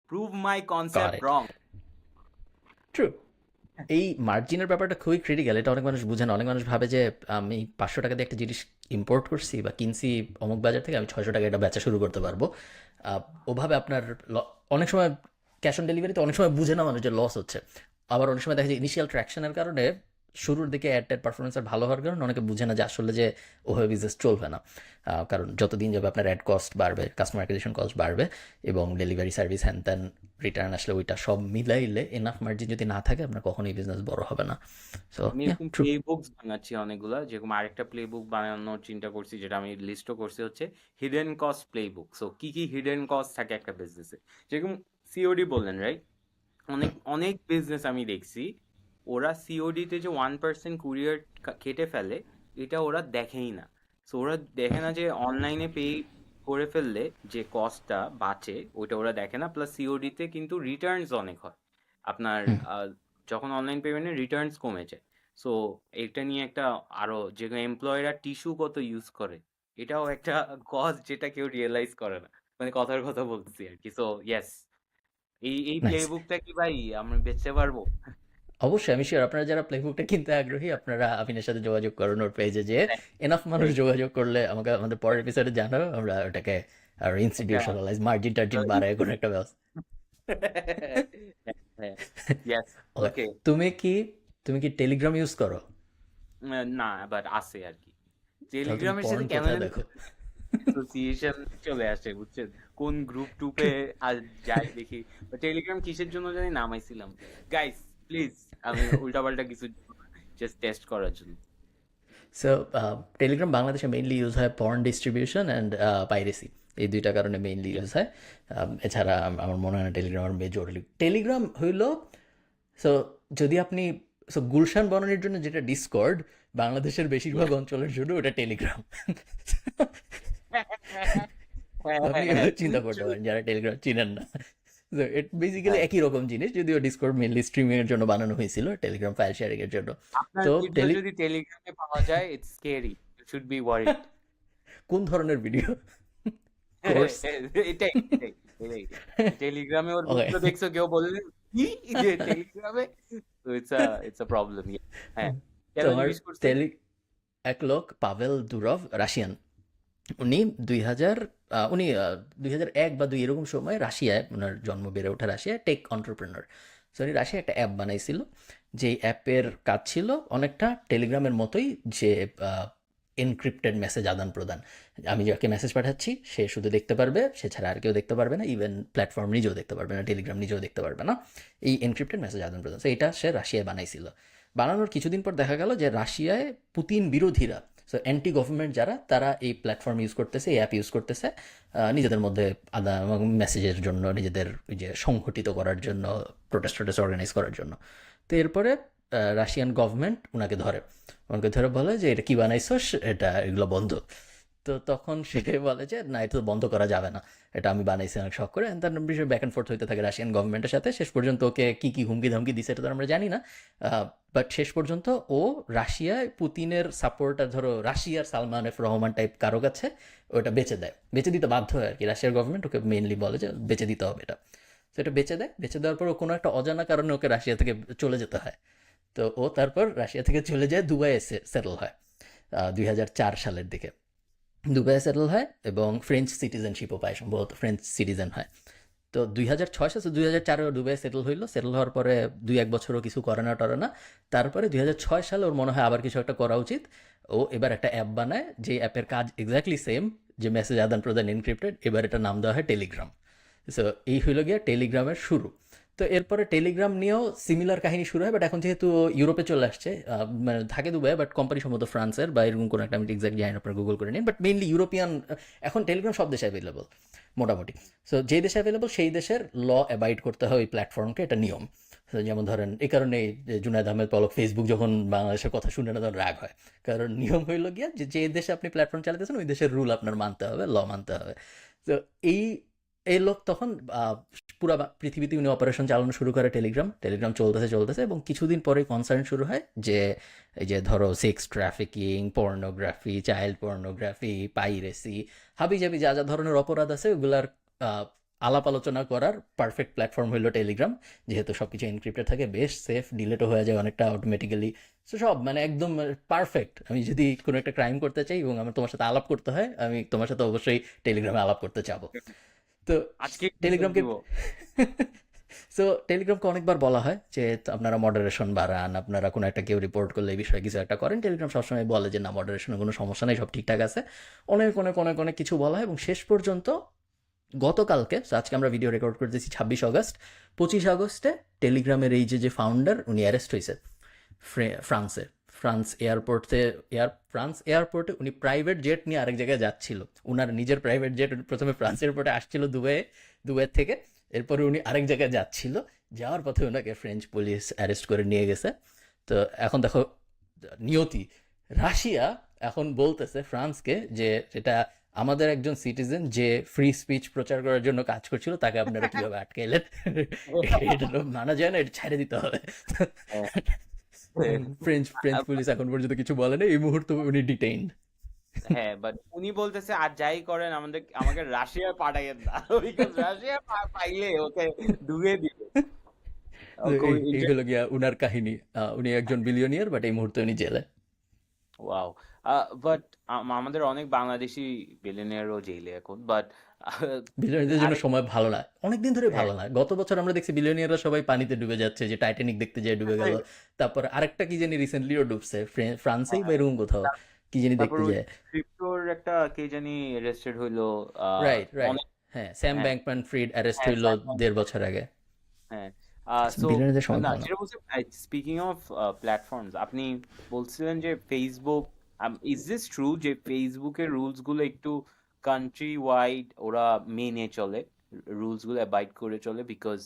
Prove my goat concept it. wrong. True. এই মার্জিনের ব্যাপারটা খুবই ক্রিটিক্যাল। এটা অনেক মানুষ বুঝে না। অনেক মানুষ ভাবে যে আমি 500 টাকা দিয়ে একটা জিনিস ইম্পোর্ট করছি বা কিনছি অমুক বাজার থেকে, আমি 600 টাকা এটা বেচা শুরু করতে পারবো। ওভাবে আপনার অনেক সময় ক্যাশ অন ডেলিভারিতে অনেক সময় বুঝে না মানুষ যে লস হচ্ছে। আবার অনেক সময় দেখা যায় ইনিশিয়াল ট্র্যাকশনের কারণে শুরুর দিকে অ্যাড পারফরমেন্স আর ভালো হওয়ার কারণে অনেকে বুঝে না যে আসলে যে ওভাবে বিজনেস চলবে না। কারণ যতদিন যাবে আপনার অ্যাড কস্ট বাড়বে, কাস্টমার অ্যাকুইজিশন কস্ট বাড়বে, এবং ডেলিভারি সার্ভিস হ্যান ত্যান, রিটার্ন আসলে ওইটা সব মিলাইলে এনাফ মার্জিন যদি না থাকে আপনার কখনোই বিজনেস বড় হবে না। সো আমি ইয়া এরকম ট্রু। প্লে বুকস বানাচ্ছি অনেকগুলা, যেরকম আরেকটা প্লে বুক বানানোর চিন্তা করছি, যেটা আমি লিস্টও করছি, হচ্ছে হিডেন কস্ট প্লে বুক। সো কি কি হিডেন কস্ট থাকে একটা বিজনেসে, যেরকম সিওডি বললেন, রাইট? অনেক অনেক বিজনেস আমি দেখছি, ওরা সিওডিতে যে 1% কুরিয়ার কেটে ফেলে, এটা ওরা দেখেই না। সো ওরা দেখে না যে অনলাইনে পে করে ফেললে যে কস্টটা বাঁচে, ওইটা ওরা দেখে না। প্লাস সিওডিতে কিন্তু রিটার্নস অনেক হয়, আপনার হুম। আহ, যখন অনলাইন পেমেন্টে রিটার্নস কমে যায়। সো এটা নিয়ে একটা, আরো যে এমপ্লয়িরা টিস্যু কত ইউজ করে, এটাও একটা কস্ট যেটা কেউ রিয়েলাইজ করে না, মানে কথার কথা বলতেছি আর কি। সো ইয়েস, এই এই প্লে নাইস। বুকটা কি ভাই আমরা বেচতে পারবো? অবশ্যই আমি শিওর আপনারা যারা প্লেবুকটা কিনতে আগ্রহী আপনারা আবিনের সাথে যোগাযোগ করুন ওর পেজে, যে এনাফ মানুষ যোগাযোগ করলে আমাকে আমাদের পরের এপিসোডে জানাও, আমরা ওটাকে আর একটা ইনস্টিটিউশনালাইজ মার্জিন টার্জিন বাড়ায় কোনো একটা ব্যবস্থা। হ্যাঁ, ইয়েস, Okay, ওকে। তুমি কি টেলিগ্রাম ইউজ করো? না, বাট আছে আর কি। তাহলে তুমি টেলিগ্রামের পর্ন সাথে কেমন কোথায় জানি দেখো? অ্যাসোসিয়েশন চলে আসে, বুঝছেন? কোন গ্রুপ টুপে আর যাই দেখি। টেলিগ্রাম কিসের জন্য জানি নামাইছিলাম। গাইস, প্লিজ, আমি উল্টাপাল্টা কিছু জাস্ট টেস্ট করার জন্য। সো টেলিগ্রাম বাংলাদেশে মেইনলি ইউজ হয় পর্ন ডিস্ট্রিবিউশন অ্যান্ড পাইরেসি, এই দুইটা কারণে মেইনলি ইউজ হয়। এছাড়া আমার মনে হয় না টেলিগ্রামের মেজরলি টেলিগ্রাম হইল। সো যদি আপনি গুলশান বনানীর জন্য যেটা ডিসকর্ড, বাংলাদেশের বেশিরভাগ অঞ্চলের জন্য ওটা টেলিগ্রাম। আপনি এভাবে চিন্তা করতে পারেন যারা টেলিগ্রাম চিনেন না। সো ইট বেসিক্যালি হ্যাঁ, একই রকম জিনিস, যদিও ডিসকর্ড মেনলি স্ট্রিমিং এর জন্য বানানো হয়েছিল, টেলিগ্রাম ফাইল শেয়ারিং এর জন্য। আপনার তো ভিডিও যদি টেলিগ্রামে পাওয়া যায়, it's scary, you should be worried. কোন ধরনের ভিডিও? কোর্স? এটাই এটাই এটাই টেলিগ্রামে ওর ওকে, ভিডিও দেখছো, কেউ বললে কি যে টেলিগ্রামে, তো ইটস আ প্রবলেম। হ্যাঁ, কেন তোমার জিজ্ঞেস করছেন? টেলি এক লোক পাভেল দুরভ, রাশিয়ান। উনি 2000 উনি 2001 বা 2 এরকম সময় রাশিয়ায়, ওনার জন্ম, বেড়ে ওঠা রাশিয়ায়, টেক অন্টারপ্রেনার। সো উনি রাশিয়ায় একটা অ্যাপ বানাইছিল, যে অ্যাপের কাজ ছিল অনেকটা টেলিগ্রামের মতোই, যে এনক্রিপ্টেড মেসেজ আদান প্রদান। আমি যাকে মেসেজ পাঠাচ্ছি সে শুধু দেখতে পারবে, সে ছাড়া আর কেউ দেখতে পারবে না, ইভেন প্ল্যাটফর্ম নিজেও দেখতে পারবে না, টেলিগ্রাম নিজেও দেখতে পারবে না এই এনক্রিপ্টেড মেসেজ আদান প্রদান। সো এটা সে রাশিয়ায় বানাইছিল। বানানোর কিছুদিন পর দেখা গেল যে রাশিয়ায় পুতিন বিরোধীরা, সো অ্যান্টি গভর্নমেন্ট যারা, তারা এই প্ল্যাটফর্ম ইউজ করতেছে, এই অ্যাপ ইউজ করতেছে নিজেদের মধ্যে মেসেজের জন্য, নিজেদের ওই যে সংগঠিত করার জন্য, প্রোটেস্ট অর্গানাইজ করার জন্য। তো এরপরে রাশিয়ান গভর্নমেন্ট ওনাকে ধরে বলে যে এটা কি বানাইছস, এটা এগুলো বন্ধ। তো তখন সে বলে যে না, এটা তো বন্ধ করা যাবে না, এটা আমি বানাইছি অনেক শখ করে। তার বিষয়ে ব্যাক অ্যান্ড ফোর্থ হইতে থাকে রাশিয়ান গভর্নমেন্টের সাথে। শেষ পর্যন্ত ওকে কি কি হুমকি ধামকি দিছে এটা তো আমরা জানি না, বাট শেষ পর্যন্ত ও রাশিয়ায় পুতিনের সাপোর্টার, ধরো রাশিয়ার সালমান এফ রহমান টাইপ কারো কাছে ওটা বেচে দিতে বাধ্য হয় আর কি। রাশিয়ার গভর্নমেন্ট ওকে মেইনলি বলে যে বেচে দিতে হবে এটা। তো এটা বেচে দেওয়ার পর ও কোনো একটা অজানা কারণে ওকে রাশিয়া থেকে চলে যেতে হয়। তো ও তারপর রাশিয়া থেকে চলে যায়, দুবাইয়ে সেটেল হয় 2004 সালের দিকে। দুবাইয়ে সেটেল হয় এবং ফ্রেঞ্চ সিটিজেনশিপও পায়, সম্ভবত ফ্রেঞ্চ সিটিজেন হয়। তো 2006 সালে, 2004 দুবাইয়ে সেটেল হইলো। সেটেল হওয়ার পরে 2-1 বছরও কিছু করে না টরে না। তারপরে 2006 সালে ওর মনে হয় আবার কিছু একটা করা উচিত। ও এবার একটা অ্যাপ বানায়, যে অ্যাপের কাজ এক্স্যাক্টলি সেম, যে মেসেজ আদান প্রদান এনক্রিপ্টেড। এবার এটা নাম দেওয়া হয় টেলিগ্রাম। সো এই হইল গিয়া টেলিগ্রামের শুরু। তো এরপরে টেলিগ্রাম নিয়েও সিমিলার কাহিনী শুরু হয়, বাট এখন যেহেতু ইউরোপে চলে আসছে, মানে থাকে দুবাই, বাট কোম্পানি সম্ভবত ফ্রান্সের বা এরকম কোনো একটা, আমি এক্সাক্ট জানি না, আপনার গুগল করে নিন। বাট মেইনলি ইউরোপিয়ান, এখন টেলিগ্রাম সব দেশে অ্যাভেলেবল মোটামুটি। সো যে দেশে অ্যাভেলেবল সেই দেশের ল অ্যাবাইড করতে হয় ওই প্ল্যাটফর্মকে, এটা নিয়ম। So, যেমন ধরেন এই কারণে যে জুনায়েদ আহমেদ পলক ফেসবুক যখন বাংলাদেশের কথা শুনে না তখন রাগ হয়, কারণ নিয়ম হইল গিয়া যে যে দেশে আপনি প্ল্যাটফর্ম চালাতেছেন ওই দেশের রুল আপনার মানতে হবে, ল মানতে হবে। তো এই এই লোক তখন পুরো পৃথিবীতে উনি অপারেশন চালানো শুরু করে, টেলিগ্রাম চলতেছে এবং কিছুদিন পরে কনসার্ন শুরু হয় যে এই যে ধরো sex trafficking, pornography, child pornography, piracy, হাবিজাবি যা যা ধরনের অপরাধ আছে ওগুলার আলাপ আলোচনা করার পারফেক্ট প্ল্যাটফর্ম হইলো টেলিগ্রাম। যেহেতু সব কিছু এনক্রিপ্টেড থাকে, বেশ সেফ, ডিলেটও হয়ে যায় অনেকটা অটোমেটিক্যালি। সো সব মানে একদম পারফেক্ট। আমি যদি কোনো একটা ক্রাইম করতে চাই এবং আমার তোমার সাথে আলাপ করতে হয়, আমি তোমার সাথে অবশ্যই টেলিগ্রামে আলাপ করতে চাবো। তো আজকে টেলিগ্রামকে দিব। সো টেলিগ্রামকে অনেকবার বলা হয় যে আপনারা মডারেশন বাড়ান, আপনারা কোনো একটা কেউ রিপোর্ট করলে এই বিষয়ে কিছু একটা করেন। টেলিগ্রাম সবসময় বলে যে না, মডারেশনের কোনো সমস্যা নেই, সব ঠিকঠাক আছে। অনেক অনেক অনেক অনেক কিছু বলা হয় এবং শেষ পর্যন্ত গতকালকে, আজকে আমরা ভিডিও রেকর্ড করতেছি 26 আগস্ট, 25 আগস্টে টেলিগ্রামের এই যে ফাউন্ডার উনি অ্যারেস্ট হয়েছে ফ্রান্সে। ফ্রান্স এয়ারপোর্টে উনি প্রাইভেট জেট নিয়ে আরেক জায়গায় যাচ্ছিল। উনার নিজের প্রাইভেট জেট, প্রথমে ফ্রান্স এয়ারপোর্টে আসছিল দুবাই থেকে, এরপরে উনি আরেক জায়গায় যাচ্ছিল, যাওয়ার পথে ওনাকে ফ্রেঞ্চ পুলিশ অ্যারেস্ট করে নিয়ে গেছে। তো এখন দেখো নিয়তি, রাশিয়া এখন বলতেছে ফ্রান্সকে যে এটা আমাদের একজন সিটিজেন যে ফ্রি স্পিচ প্রচার করার জন্য কাজ করছিল, তাকে আপনারা কিভাবে আটকাইলেন? এটা তো মানা যায় না, এটা ছেড়ে দিতে হবে। ফ্রেঞ্চ পুলিশ এখন পর্যন্ত কিছু বলে না, এই মুহূর্তে উনি ডিটেইনড। হ্যাঁ, বাট উনি বলতেছে আর যাই করেন আমাকে রাশিয়া পাঠাইয়েন না, বিকজ রাশিয়া পাইলে ওকে ডুবিয়ে দিবে। তো খুবই এই হলো গিয়া উনার কাহিনী। উনি একজন বিলিয়নিয়ার, বাট এই মুহূর্তে উনি জেলে। ওয়াও। বাট আমাদের অনেক বাংলাদেশি বিলিয়নিয়ারও জেলে এখন, বাট বিলিয়নিয়ারদের জন্য আরেক সময় ভালো না, অনেকদিন ধরে হ্যাঁ ভালো না। গত বছর আমরা দেখছি বিলিয়নিয়াররা সবাই পানিতে ডুবে যাচ্ছে, যে টাইটানিক দেখতে যেয়ে ডুবে গেল। তারপর আরেকটা কি জানি রিসেন্টলিও ডুবছে, ফ্রান্সেই বা হ্যাঁ, এরকম কোথাও, কি জানি তারপর দেখতে ওই যায়। ক্রিপ্টোর একটা কে জানি অ্যারেস্টেড হইলো রাইট, রাইট। অনেক। হ্যাঁ, স্যাম হ্যাঁ, ব্যাংকম্যান ফ্রিড অ্যারেস্ট হ্যাঁ, হইল স্যাম 1.5 বছর আগে। হ্যাঁ। সো বিলিয়নিয়ারদের সময় না, ভালো না। যেটা বলছে, স্পিকিং অফ প্ল্যাটফর্মস, আপনি বলছিলেন যে ফেসবুক, ইজ দিস ট্রু যে ফেসবুকের রুলস গুলো একটু কান্ট্রি ওয়াইড ওরা মেনে চলে, রুলস গুলো অ্যাবাইড করে চলে? বিকজ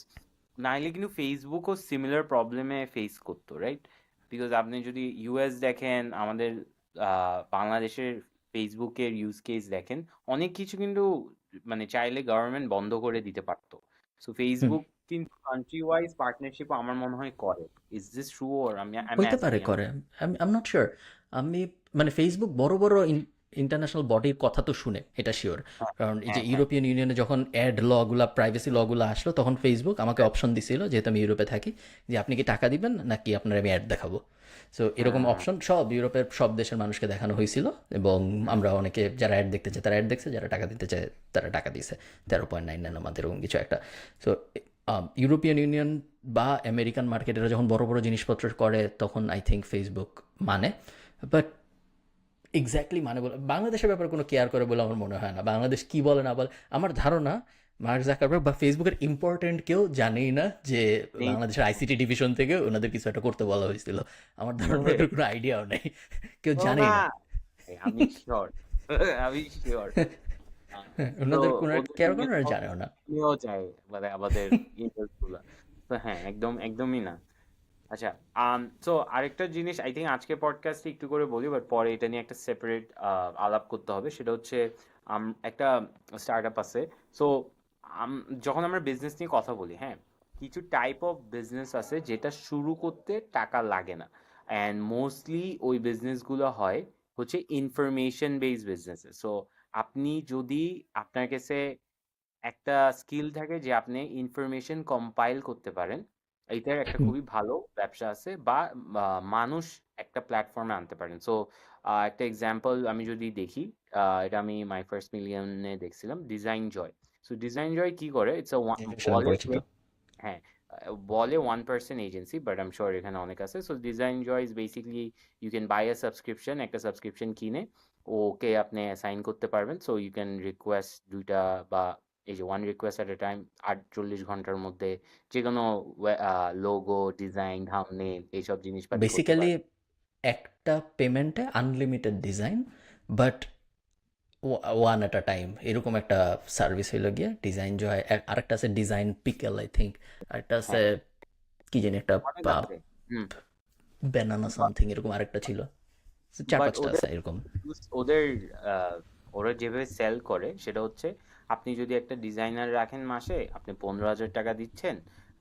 নাইলে কিন্তু ফেসবুকও সিমিলার প্রবলেমে ফেস করতো, রাইট? বিকজ আপনি যদি ইউএস দেখেন, আমাদের বাংলাদেশের ফেসবুকের ইউজ কেস দেখেন, অনেক কিছু কিন্তু মানে চাইলে গভর্নমেন্ট বন্ধ করে দিতে পারতো। সো হুম। ফেসবুক কিন্তু কান্ট্রি ওয়াইজ পার্টনারশিপ আমার মনে হয় করে। Is this true, or I am হইতে পারে অ্যাস্কিং? করে। I am not sure. আমি মানে ফেসবুক বড় বড় ইন্টারন্যাশনাল বডির কথা তো শুনে, এটা শিওর। হ্যাঁ, কারণ এই যে হ্যাঁ, হ্যাঁ। ইউরোপিয়ান ইউনিয়নে যখন অ্যাড লগুলা, প্রাইভেসি লগুলো আসলো, তখন ফেসবুক আমাকে অপশন দিছিল, যেহেতু আমি ইউরোপে থাকি, যে আপনি কি টাকা দিবেন নাকি আপনার আমি অ্যাড দেখাবো। সো এরকম হ্যাঁ, অপশন সব ইউরোপের সব দেশের মানুষকে দেখানো হয়েছিল, এবং হুম, আমরা অনেকে যারা অ্যাড দেখতে চায় তারা অ্যাড দেখছে, যারা টাকা দিতে চায় তারা টাকা দিছে। 13.99 আমাদের এরকম কিছু একটা। সো ইউরোপিয়ান ইউনিয়ন বা আমেরিকান মার্কেটেরা যখন বড় বড় জিনিসপত্র করে, তখন আই থিঙ্ক ফেসবুক মানে। বাট এক্স্যাক্টলি মানে বলে বাংলাদেশের ব্যাপারে কোনো কেয়ার করে বলে আমার মনে হয় না। বাংলাদেশ কি বলে না বলে, আমার ধারণা মার্ক জাকারবার্গ বা ফেসবুকের ইম্পর্টেন্ট কেউ জানেই না যে নেই। বাংলাদেশের আইসিটি ডিভিশন থেকে ওনাদের কিছু একটা করতে বলা হয়েছিল। আমার ধারণা ওদের কোনো আইডিয়াও নেই, কেউ ও জানেই না, না। আমি শিওর। আমি শিওর। তো ওনাদের কোনো ওদের কেয়ার জন্য করে না, জানেও না। আমিও চাই, মানে আমাদের ইন্টারেস্ট গুলা। তো হ্যাঁ, একদমই না। আচ্ছা, তো আরেকটা জিনিস আই থিঙ্ক আজকে পডকাস্টে একটু করে বলি, বাট পরে এটা নিয়ে একটা সেপারেট আলাপ করতে হবে। সেটা হচ্ছে একটা স্টার্ট আপ আছে। সো যখন আমরা বিজনেস নিয়ে কথা বলি, হ্যাঁ, কিছু টাইপ অফ বিজনেস আছে যেটা শুরু করতে টাকা লাগে না, অ্যান্ড মোস্টলি ওই বিজনেসগুলো হয় হচ্ছে ইনফরমেশন বেসড বিজনেসে। সো আপনি যদি আপনার কাছে একটা স্কিল থাকে যে আপনি ইনফরমেশন কম্পাইল করতে পারেন, এইটার একটা হুম। খুবই ভালো ব্যবসা আছে, বা মানুষ একটা প্ল্যাটফর্মে আনতে পারেন। সো একটা এক্সাম্পল আমি যদি দেখি, এটা আমি মাই ফার্স্ট মিলিয়নে দেখছিলাম, Design Joy. So Design Joy কি করে, ইটস শুনলাম বলে পরিচিত। হ্যাঁ, বলে one person agency, but I am sure এখানে অনেক আছে। So Design Joy is basically you can buy a subscription, একটা সাবস্ক্রিপশন কিনে ওকে আপনি অ্যাসাইন করতে পারবেন। সো ইউ ক্যান রিকোয়েস্ট দুইটা, বা এই যে one request at a time, 48 ঘন্টার মধ্যে যে কোনো লোগো, ডিজাইন, থাম্বনেল এইসব জিনিসপাতি করতে বেসিক্যালি পারবেন। একটা পেমেন্টে unlimited design, but one at a time, এরকম একটা সার্ভিস হইলো গিয়ে ডিজাইন জয়। আরেকটা আছে ডিজাইন পিকেল আই থিঙ্ক। আরেকটা আছে হ্যাঁ, কি জানি একটা অনেক আছে। হুম। ব্যানানা সামথিং, এরকম আরেকটা ছিল। চার বাট পাঁচটা আছে এরকম। ওদের আহ, ওরা যেভাবে সেল করে সেটা হচ্ছে, আপনি যদি একটা ডিজাইনার রাখেন মাসে, আপনি 15,000 টাকা দিচ্ছেন,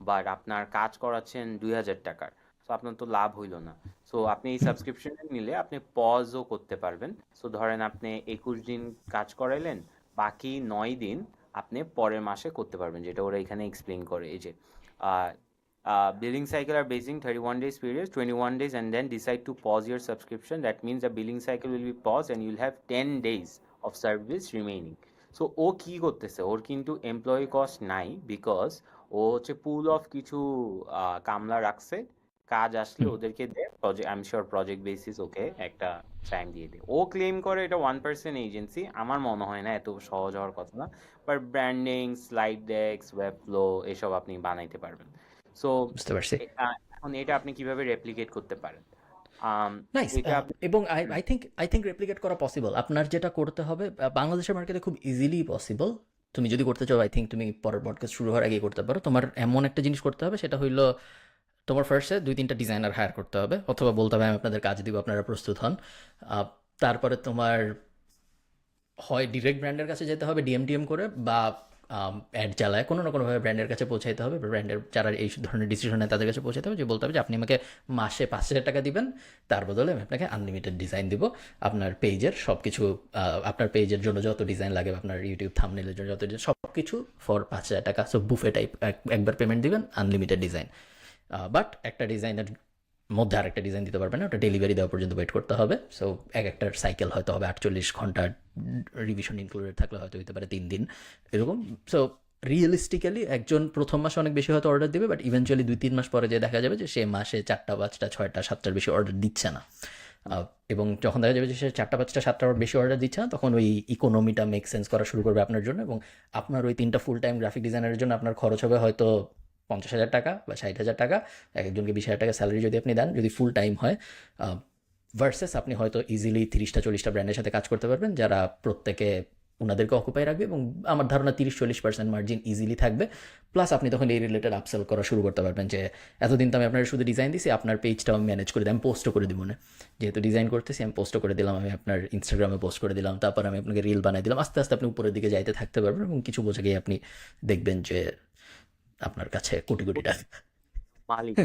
বাট আপনার কাজ করাচ্ছেন 2,000 টাকার, তো আপনার তো লাভ হইলো না। সো আপনি এই সাবস্ক্রিপশনে নিলে আপনি পজও করতে পারবেন। সো ধরেন আপনি 21 দিন কাজ করাইলেন, বাকি 9 দিন আপনি পরের মাসে করতে পারবেন, যেটা ওরা এখানে এক্সপ্লেইন করে। এই যে billing cycle are basing 31 days period, 21 days, and then decide to pause your subscription. That means the billing cycle will be paused and you'll have 10 days of service remaining. So ও কি করতেছে, ওর কিন্তু এমপ্লয়ি কস্ট নাই, বিকজ ও হচ্ছে পুল অফ কিছু কামলা রাখছে, কাজ আসলে হুম। ওদেরকে দেয়, project, I am sure project basis ওকে একটা টাইম দিয়ে দেয়। ও ক্লেম করে এটা 1% এজেন্সি, আমার মনে হয় না এত সহজ হওয়ার কথা না। But branding, slide decks, Webflow এসব আপনি বানাইতে পারবেন। সো বুঝতে পারছি। এখন এটা আপনি কিভাবে রেপ্লিকেট করতে পারেন? আম, নাইস। এটা আপনি এবং আই থিঙ্ক রেপ্লিকেট করা পসিবল। আপনার যেটা করতে হবে, বাংলাদেশের মার্কেটে খুব ইজিলি পসিবল। তুমি যদি করতে চাও, আই থিঙ্ক তুমি পরের পডকাস্ট শুরু হওয়ার আগেই করতে পারো। তোমার এমন একটা জিনিস করতে হবে, সেটা হইলো তোমার ফার্স্টে 2-3টা ডিজাইনার হায়ার করতে হবে, অথবা বলতে হবে আমি আপনাদের কাজ দিব, আপনারা প্রস্তুত হন। তারপরে তোমার হয় ডিরেক্ট ব্র্যান্ডের কাছে যেতে হবে ডিএম করে, বা অ্যাড চালায় কোনো না কোনোভাবে ব্র্যান্ডের কাছে পৌঁছাইতে হবে, ব্র্যান্ডের যারা এই ধরনের ডিসিশন নেয় তাদের কাছে পৌঁছাতে হবে, যে বলতে হবে যে আপনি আমাকে মাসে 5,000 টাকা দিবেন, তার বদলে আমি আপনাকে আনলিমিটেড ডিজাইন দিব। আপনার পেজের সব কিছু, আপনার পেজের জন্য যত ডিজাইন লাগে, আপনার ইউটিউব থাম্বনেলের জন্য যত ডিজাইন, সব কিছু ফর 5,000 টাকা। সো বুফে টাইপ, একবার পেমেন্ট দিবেন, আনলিমিটেড ডিজাইন। বাট একটা ডিজাইনের মধ্যে আরেকটা ডিজাইন দিতে পারবে না, ওটা ডেলিভারি দেওয়া পর্যন্ত ওয়েট করতে হবে। সো একটার সাইকেল হয়তো হবে 48 ঘন্টা, রিভিশন ইনক্লুডেড থাকলে হয়তো হতে পারে 3 দিন এরকম। সো রিয়েলিস্টিক্যালি একজন প্রথম মাসে অনেক বেশি হয়তো অর্ডার দেবে, বাট ইভেনচুয়ালি 2-3 মাস পরে যে দেখা যাবে যে সে মাসে 4টা 5টা 6টা 7টার বেশি অর্ডার দিচ্ছে না। এবং যখন দেখা যাবে যে সে 4টা 5টা 7টার বেশি অর্ডার দিচ্ছে না, তখন ওই ইকোনমিটা মেক সেন্স করা শুরু করবে আপনার জন্য, এবং আপনার ওই 3টা ফুল টাইম গ্রাফিক ডিজাইনারের জন্য আপনার খরচ হবে হয়তো 50,000 টাকা বা 60,000 টাকা। একজনকে 20,000 টাকা স্যালারি যদি আপনি দেন, যদি ফুল টাইম হয়, ভার্সেস আপনি হয়তো ইজিলি 30টা 40টা ব্র্যান্ডের সাথে কাজ করতে পারবেন, যারা প্রত্যেকে ওনাদেরকে অকুপাই রাখবে, এবং আমার ধারণা 30-40% মার্জিন ইজিলি থাকবে। প্লাস আপনি তখন এই রিলেটেড আপসেল করা শুরু করতে পারবেন যে এতদিন তো আমি আপনার শুধু ডিজাইন দিছি, আপনার পেজটাও আমি ম্যানেজ করে দিই, আমি পোস্টও করে দিব না, যেহেতু ডিজাইন করতেছি আমি পোস্টও করে দিলাম, আমি আপনার ইনস্টাগ্রামে পোস্ট করে দিলাম, তারপর আমি আপনাকে রিল বানাই দিলাম। আস্তে আস্তে আপনি উপরের দিকে যাইতে থাকতে পারবেন, এবং কিছু বোঝা গিয়ে আপনি দেখবেন যে আপনার কাছে কোটি কোটি টাকা। মালিক।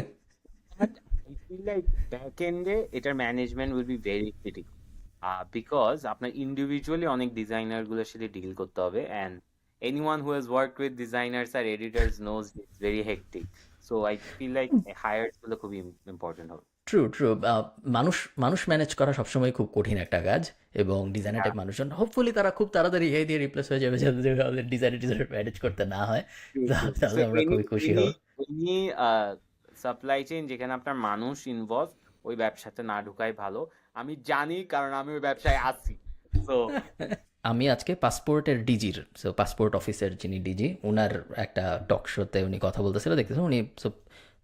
But I feel like back end এ এটার management will be very critical, because আপনার ইন্ডিভিজুয়ালি অনেক ডিজাইনার গুলোর সাথে ডিল করতে হবে, and anyone who has work with designers আর editors knows it's very hectic. So I feel like hires গুলো খুবই ইম্পর্টেন্ট হবে। True true. মানুষ মানুষ ম্যানেজ করা সবসময় খুব কঠিন একটা কাজ, এবং ডিজাইনার টাইপ মানুষজন হোপফুলি তারা খুব তাড়াতাড়ি এই দিয়ে রিপ্লেস হয়ে যাবে, যাতে আমাদের ডিজাইনার ম্যানেজ করতে না হয়। তাহলে আমরা খুবই খুশি হব। এনি সাপ্লাই চেইন যেখানে আপনার মানুষ ইনভলভ, ওই ব্যবসাতে না ঢুকাই ভালো। আমি জানি, কারণ আমি ওই ব্যবসায় আছি। তো আমি আজকে পাসপোর্টের ডিজির, সো পাসপোর্ট অফিসের যিনি ডিজি, ওনার একটা টক শোতে উনি কথা বলতেছিল, দেখতেছেন উনি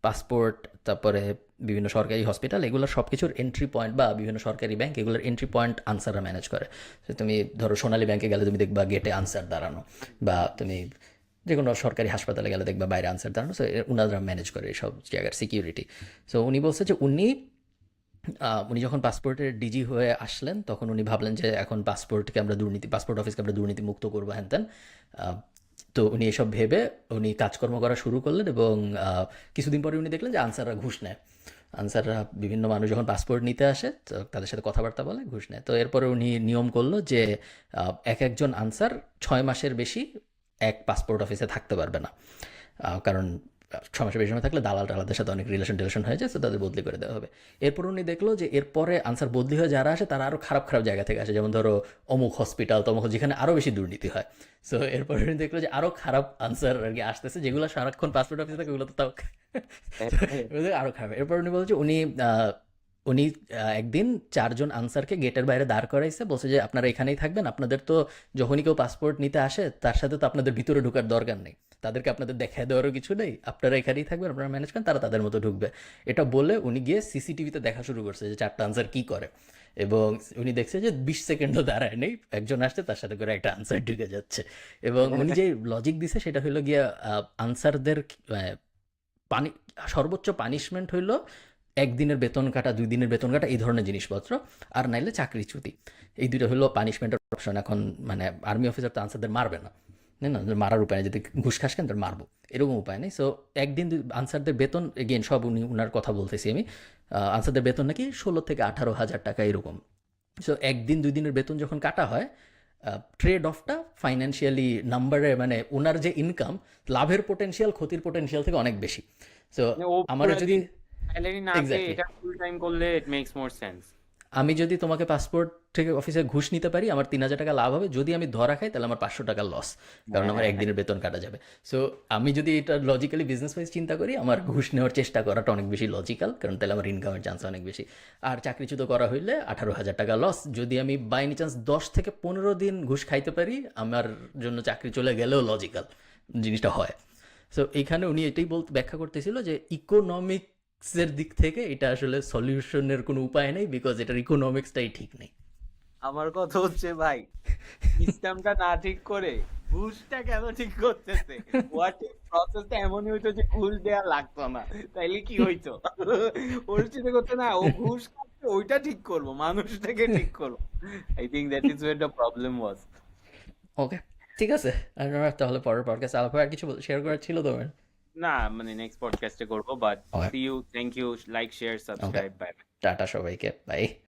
পাসপোর্ট, তারপরে বিভিন্ন সরকারি হসপিটাল, এগুলোর সব কিছুর এন্ট্রি পয়েন্ট, বা বিভিন্ন সরকারি ব্যাংক, এগুলোর এন্ট্রি পয়েন্ট আনসাররা ম্যানেজ করে। তো তুমি ধরো সোনালী ব্যাংকে গেলে তুমি দেখবা গেটে আনসার দাঁড়ানো, বা তুমি যে কোনো সরকারি হাসপাতালে গেলে দেখবা বাইরে আনসার দাঁড়ানো। সো ওনারা ম্যানেজ করে এইসব জায়গার সিকিউরিটি। সো উনি বলছে যে উনি যখন পাসপোর্টের ডিজি হয়ে আসলেন, তখন উনি ভাবলেন যে এখন পাসপোর্ট অফিসকে আমরা দুর্নীতি মুক্ত করবো, হ্যান ত্যান। তো উনি এসব ভেবে উনি কাজকর্ম করা শুরু করলেন, এবং কিছুদিন পরে উনি দেখলেন যে আনসাররা ঘুষ নেয়। আনসাররা বিভিন্ন মানুষ যখন পাসপোর্ট নিতে আসে, তো তাদের সাথে কথাবার্তা বলে, ঘুষ নেয়। তো এরপরে উনি নিয়ম করলো যে একজন আনসার 6 মাসের বেশি এক পাসপোর্ট অফিসে থাকতে পারবে না, কারণ 6 মাসের বেশি সময় থাকলে দালাল টালাদের সাথে অনেক রিলেশন হয়ে যায়, তো তাদের বদলি করে দেওয়া হবে। এরপর উনি দেখলো যে এরপরে আনসার বদলি হয়ে যারা আসে, তারা আরও খারাপ খারাপ জায়গা থেকে আসে, যেমন ধরো অমুক হসপিটাল তমুক, যেখানে আরও বেশি দুর্নীতি হয়। সো এরপরে উনি দেখলো যে আরও খারাপ আনসার আর কি আসতেছে, যেগুলো সারাক্ষণ পাসপোর্ট অফিসে থাকে, ওগুলো তো তাও আরও খারাপ। এরপর উনি বলছে উনি একদিন 4জন আনসারকে গেটের বাইরে দাঁড় করাইছে, বলছে যে আপনারা এখানেই থাকবেন, আপনাদের তো যখনই কেউ পাসপোর্ট নিতে আসে তার সাথে তো আপনাদের ভিতরে ঢোকার দরকার নেই, তাদেরকে আপনাদের দেখায় দেওয়ারও কিছু নেই, আপনারা এখানেই থাকবেন, আপনারা ম্যানেজ করেন, তারা তাদের মতো ঢুকবে। এটা বলে উনি গিয়ে সিসিটিভিতে দেখা শুরু করছে যে 4টা আনসার কী করে, এবং উনি দেখছে যে 20 সেকেন্ডও দাঁড়ায় নেই, একজন আসছে তার সাথে করে একটা আনসার ঢুকে যাচ্ছে। এবং উনি যে লজিক দিছে সেটা হলো গিয়া আনসারদের পানি সর্বোচ্চ পানিশমেন্ট হইল 1 দিনের বেতন কাটা, 2 দিনের বেতন কাটা, এই ধরনের জিনিসপত্র, আর নাইলে চাকরিচ্যুতি। এই দুটো হলো পানিশমেন্টের অপশন। এখন মানে আর্মি অফিসার তো আনসারদের মারবে না, না মারার উপায় নেই, যদি ঘুষ খাস কেন তার মারবো, এরকম উপায় নেই। সো একদিন আনসারদের বেতন, এগেন সব উনার কথা বলতেছি আমি, আনসারদের বেতন নাকি 16 থেকে 18 হাজার টাকা এরকম। সো 1 দিন 2 দিনের বেতন যখন কাটা হয়, ট্রেড অফটা ফাইন্যান্সিয়ালি নাম্বারে, মানে ওনার যে ইনকাম, লাভের পোটেনশিয়াল ক্ষতির পোটেনশিয়াল থেকে অনেক বেশি। সো মানে ও আমার পুরো যদি স্যালারি না পেয়ে এক্স্যাক্টলি, এটা ফুল টাইম করলে ইট মেক্স মোর সেন্স। আমি যদি তোমাকে পাসপোর্ট থেকে অফিসে ঘুষ নিতে পারি, আমার 3,000 টাকা লাভ হবে, যদি আমি ধরা খাই তাহলে আমার 500 টাকা লস, কারণ হ্যাঁ, আমার হ্যাঁ, হ্যাঁ। একদিনের বেতন কাটা যাবে। সো আমি যদি এটা লজিক্যালি বিজনেস ওয়াইজ চিন্তা করি, আমার ঘুষ নেওয়ার চেষ্টা করাটা অনেক বেশি লজিক্যাল, কারণ তাহলে আমার ইনকামের চান্স অনেক বেশি। আর চাকরিচ্যুত করা হইলে 18,000 টাকা লস, যদি আমি বাই এনি চান্স 10 থেকে 15 দিন ঘুষ খাইতে পারি, আমার জন্য চাকরি চলে গেলেও লজিক্যাল জিনিসটা হয়। সো এইখানে উনি এটাই ব্যাখ্যা করতেছিল যে ইকোনমিক্সের দিক থেকে এটা আসলে সলিউশনের কোনো উপায় নেই, বিকজ এটার ইকোনমিক্সটাই ঠিক নেই। আমার কথা হচ্ছে ভাই, সিস্টেমটা না ঠিক করে ঘুষটা কেন ঠিক করতেছে? হোয়াট ইফ প্রসেসটা এমনই হইতো যে ঘুষ দেয়া লাগতো না, তাইলে কি হইতো? ওর চিন্তা করতে না, ও ঘুষ খাচ্ছে, ওইটা ঠিক করবো, মানুষটাকে ঠিক করবো। I think that is where the problem was. Okay, ঠিক আছে। আর তাহলে পরের পডকাস্ট আলাপ আর কিছু শেয়ার করার ছিল তোমার? না, মানে নেক্সট পডকাস্টে করবো, but okay see you, thank you, like, share, okay, subscribe, bye. Tata সবাইকে, বাই।